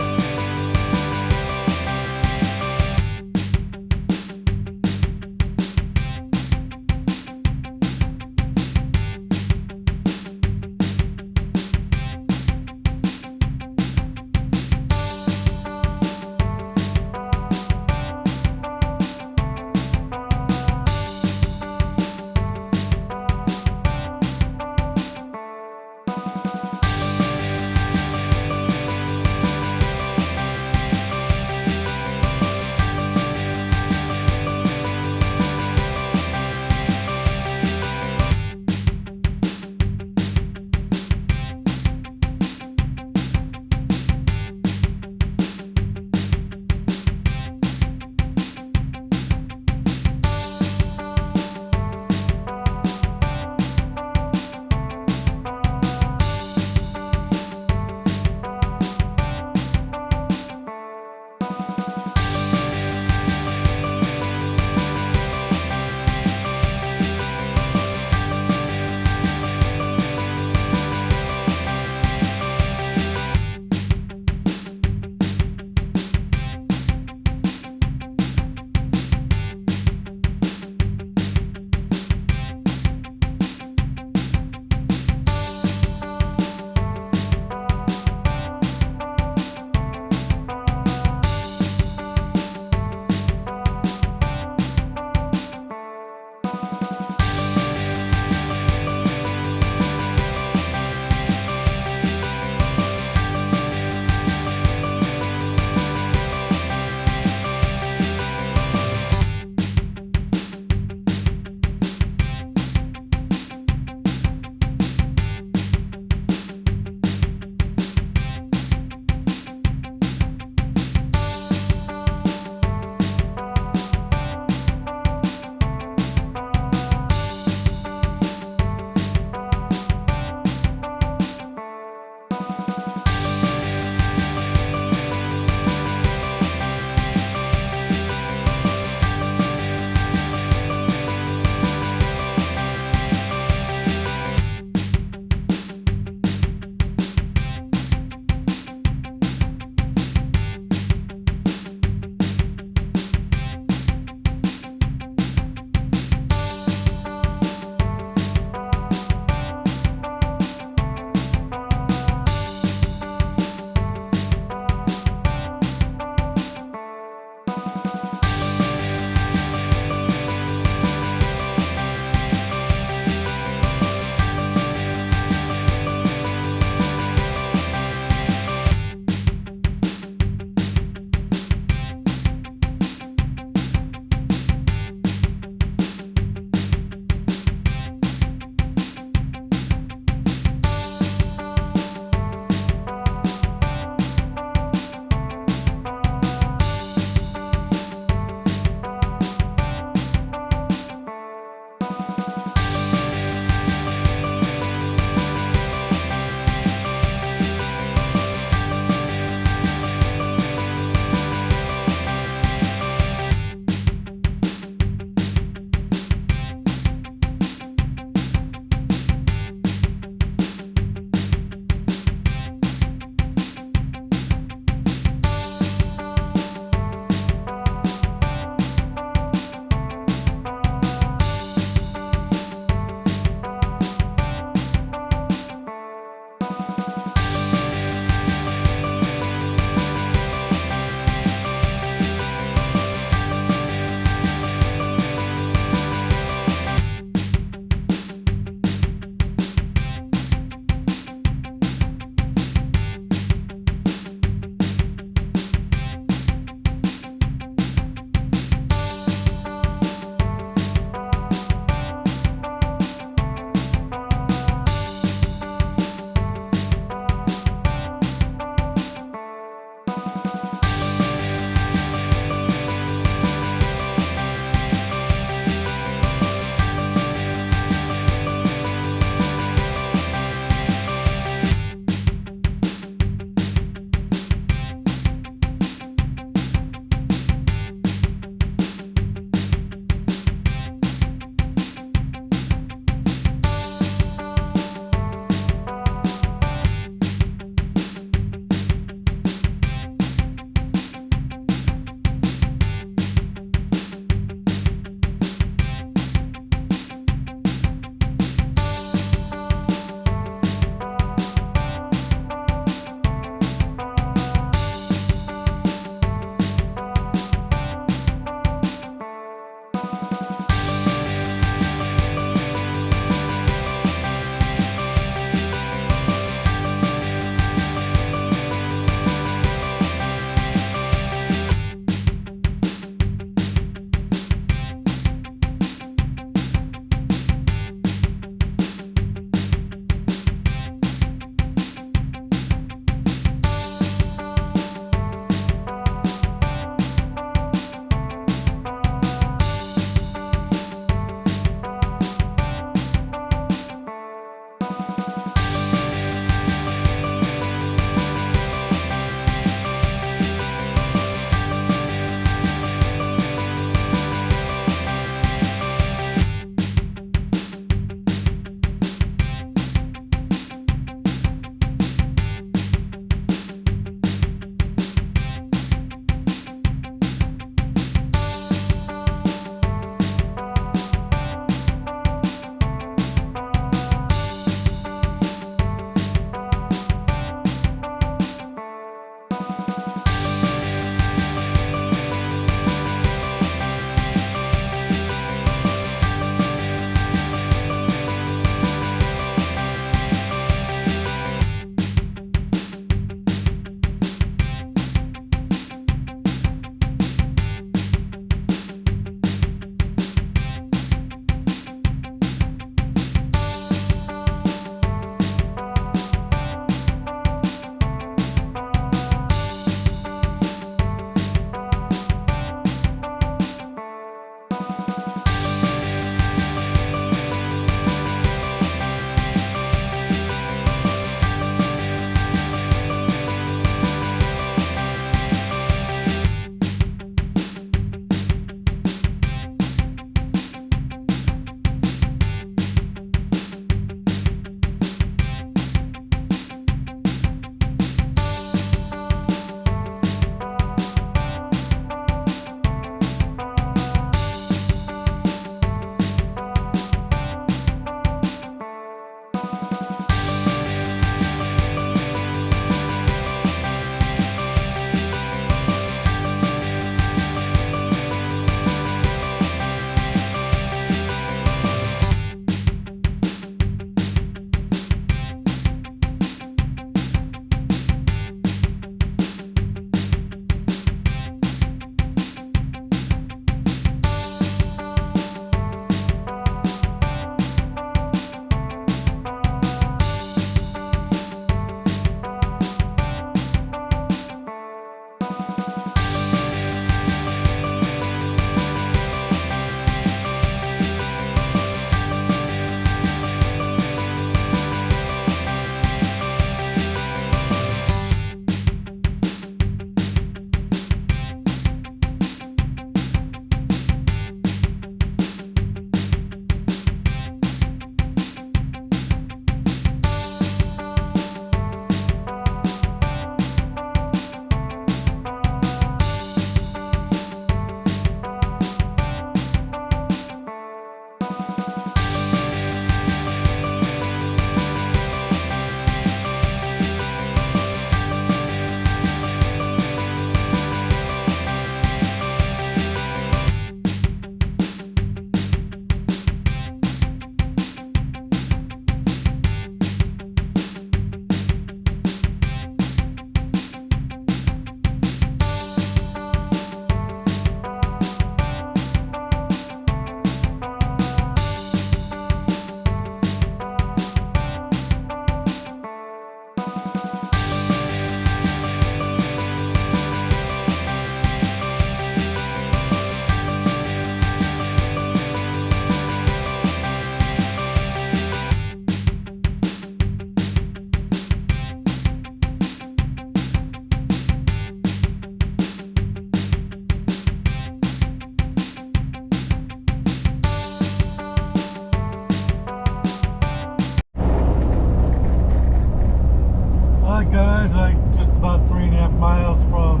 A: guys, like just about 3.5 miles from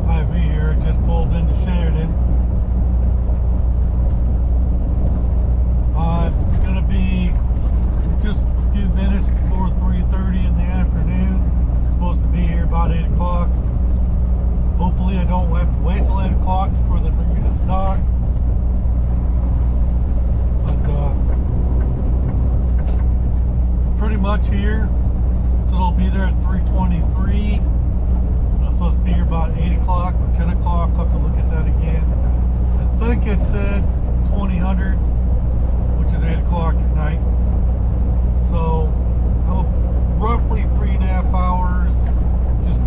A: IV here. I just pulled into Sheridan. It's gonna be just a few minutes before 3:30 in the afternoon. I'm supposed to be here about 8 o'clock. Hopefully I don't have to wait till 8 o'clock before they bring me to the dock. But pretty much here. So it'll be there at 3:23. I'm supposed to be here about 8 o'clock or 10 o'clock. I'll have to look at that again. I think it said 2000, which is 8 o'clock at night. So roughly 3.5 hours. Just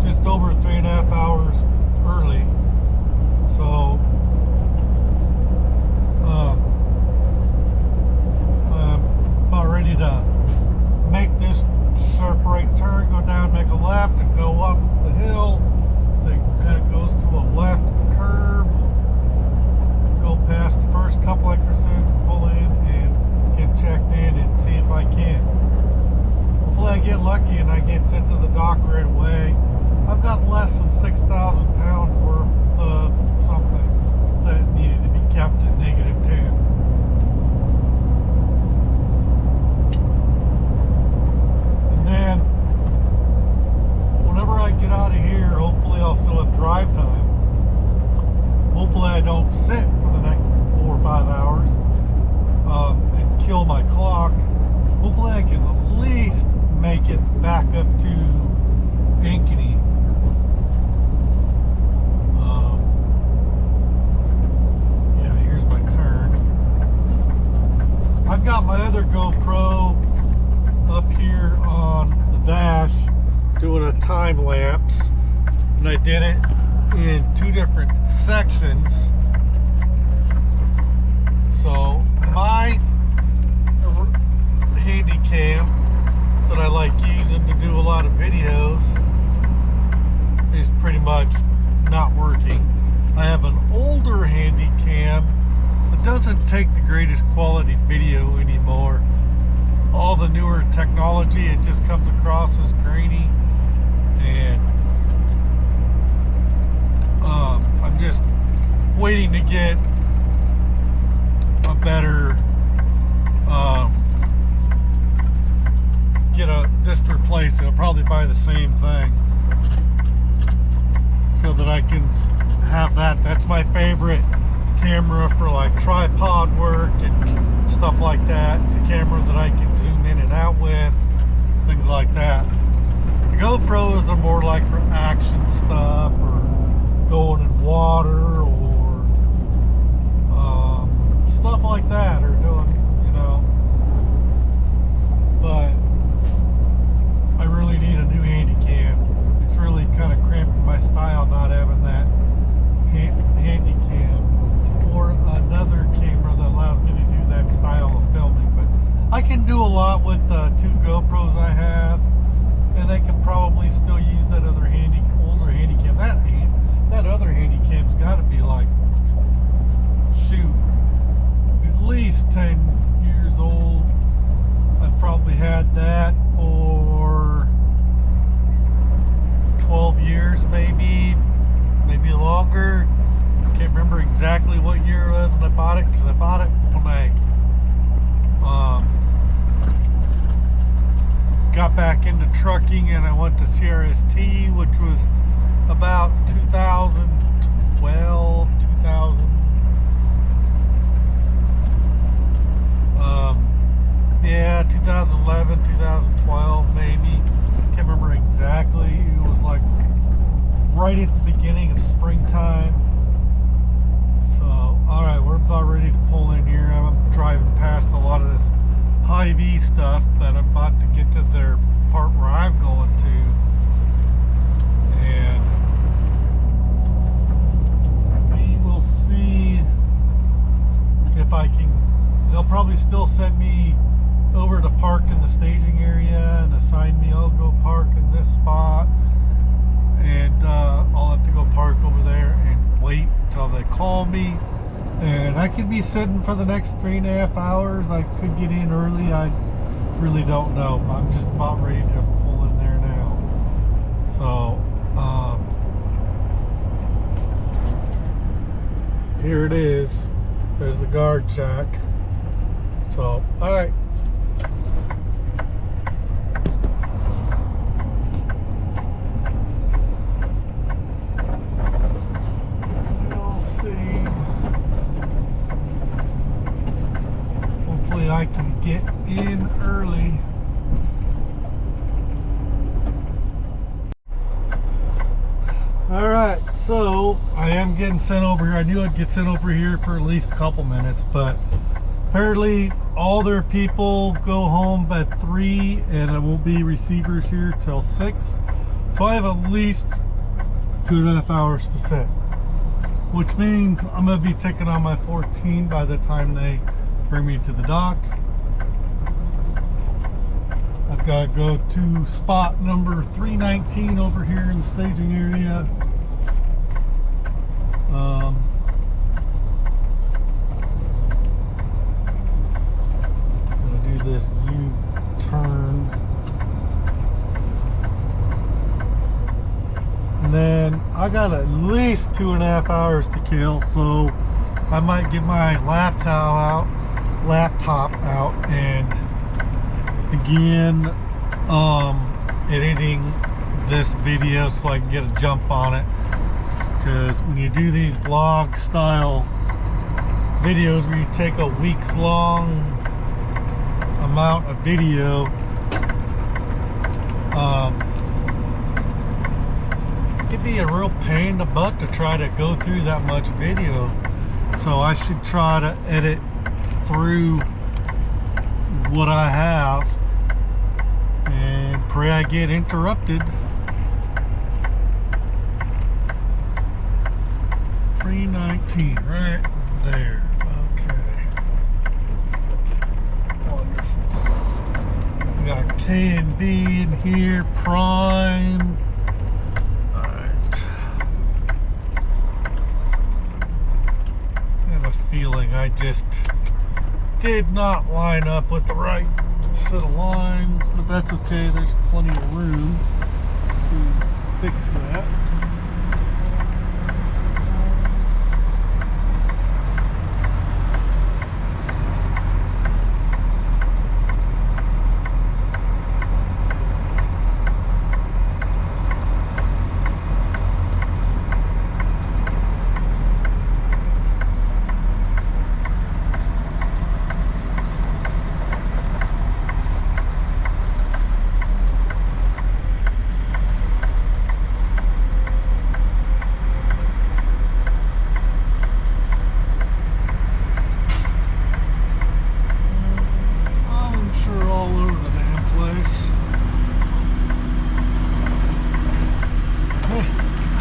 A: just over 3.5 hours early. So about ready to make this sharp right turn, go down, make a left, and go up the hill. Then kind of goes to a left curve, go past the first couple entrances, pull in, and get checked in and see if I can. Hopefully I get lucky and I get sent to the dock right away. I've got less than 6,000 pounds worth of something that needed to be kept at -10. And then, whenever I get out of here, hopefully I'll still have drive time. Hopefully I don't sit for the next 4 or 5 hours and kill my clock. Hopefully I can at least make it back up to Ankeny. Yeah, here's my turn. I've got my other GoPro up here on the dash doing a time lapse, and I did it in 2 different sections. So my handy cam that I like using to do a lot of videos is pretty much not working. I have an older handy cam that doesn't take the greatest quality video anymore. All the newer technology, it just comes across as grainy, and I'm just waiting to get a better just to replace it. I'll probably buy the same thing so that I can have that. That's my favorite camera for like tripod work and stuff like that. It's a camera that I can zoom in and out with, things like that. The GoPros are more like for action stuff or going in water or stuff like that, or doing, you know. But I really need a new handy cam. It's really kind of cramping my style not having that handy cam, or another camera that allows me to do that style of filming. But I can do a lot with the 2 GoPros I have, and I can probably still use that other older handy cam. That other handy cam's got to be like, shoot, at least 10 years old. I've probably had that for 12 years, maybe longer. Can't remember exactly what year it was when I bought it, because I bought it when I got back into trucking, and I went to CRST, which was about 2012, 2011, 2012 maybe. Can't remember exactly. It was like right at the beginning of springtime. So, alright, we're about ready to pull in here. I'm driving past a lot of this Hy-Vee stuff, but I'm about to get to their part where I'm going to. And we will see if I can. They'll probably still send me over to park in the staging area and assign me, I'll go park in this spot, and I'll have to go park over there and wait until they call me, And I could be sitting for the next 3.5 hours. I could get in early. I really don't know. I'm just about ready to pull in there now. So, here it is. There's the guard shack. So, all right. We'll see. Hopefully I can get in early. All right, so I am getting sent over here. I knew I'd get sent over here for at least a couple minutes, but apparently all their people go home at 3 and it won't be receivers here till 6. So I have at least 2.5 hours to sit, which means I'm gonna be ticking on my 14 by the time they bring me to the dock. I've got to go to spot number 319 over here in the staging area. I'm going to do this U-turn. And then I got at least 2.5 hours to kill, so I might get my laptop out and begin editing this video so I can get a jump on it. Because when you do these vlog style videos where you take a week's long amount of video, it could be a real pain in the butt to try to go through that much video. So I should try to edit through what I have and pray I get interrupted. 319 right there. Okay. Wonderful. We got K&B in here, Prime. Alright. I have a feeling I just did not line up with the right set of lines, but that's okay. There's plenty of room to fix that.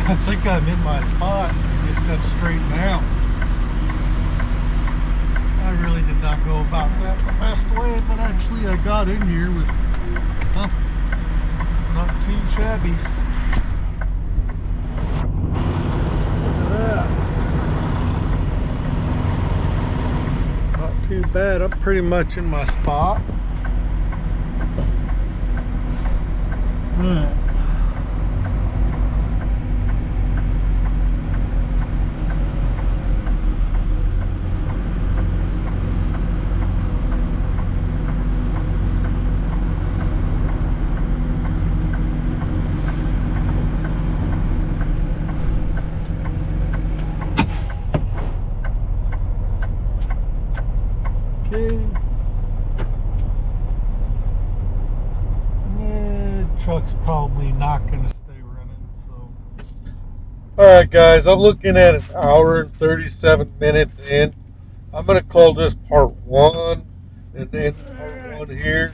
A: I think I'm in my spot. I just got straightened out. I really did not go about that the best way, but actually I got in here with, not too shabby. Look at that. Not too bad. I'm pretty much in my spot. Alright. Truck's probably not going to stay running, so. Alright guys, I'm looking at an hour and 37 minutes in. I'm going to call this part 1 and then part 1 here.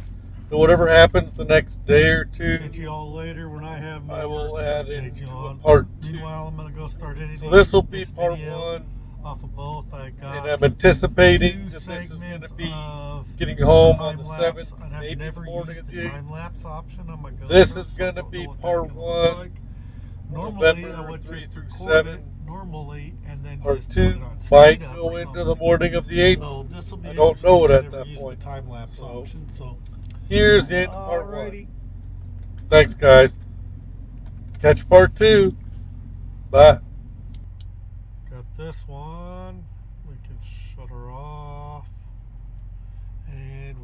A: And whatever happens the next day or two, get you all later when I have I will add into a part 2. Meanwhile, I'm going to go start editing. So this will be part 1 off of both. I got, and I'm anticipating that this is going to be getting home on the 7th, maybe the morning of the 8th. This is going to be part 1, November 3 through 7. normally and then
C: Part
A: just
C: 2
A: put it on
C: might
A: speed up
C: go
A: or
C: into
A: something.
C: the morning of the 8th.
A: So this will be
C: I don't know it
A: interesting. I
C: at
A: never
C: that
A: used
C: point.
A: the time lapse
C: So
A: option. So
C: here's the end of part
A: alrighty.
C: 1. Thanks, guys. Catch part 2. Bye.
A: Got this one. We can shut her off. And we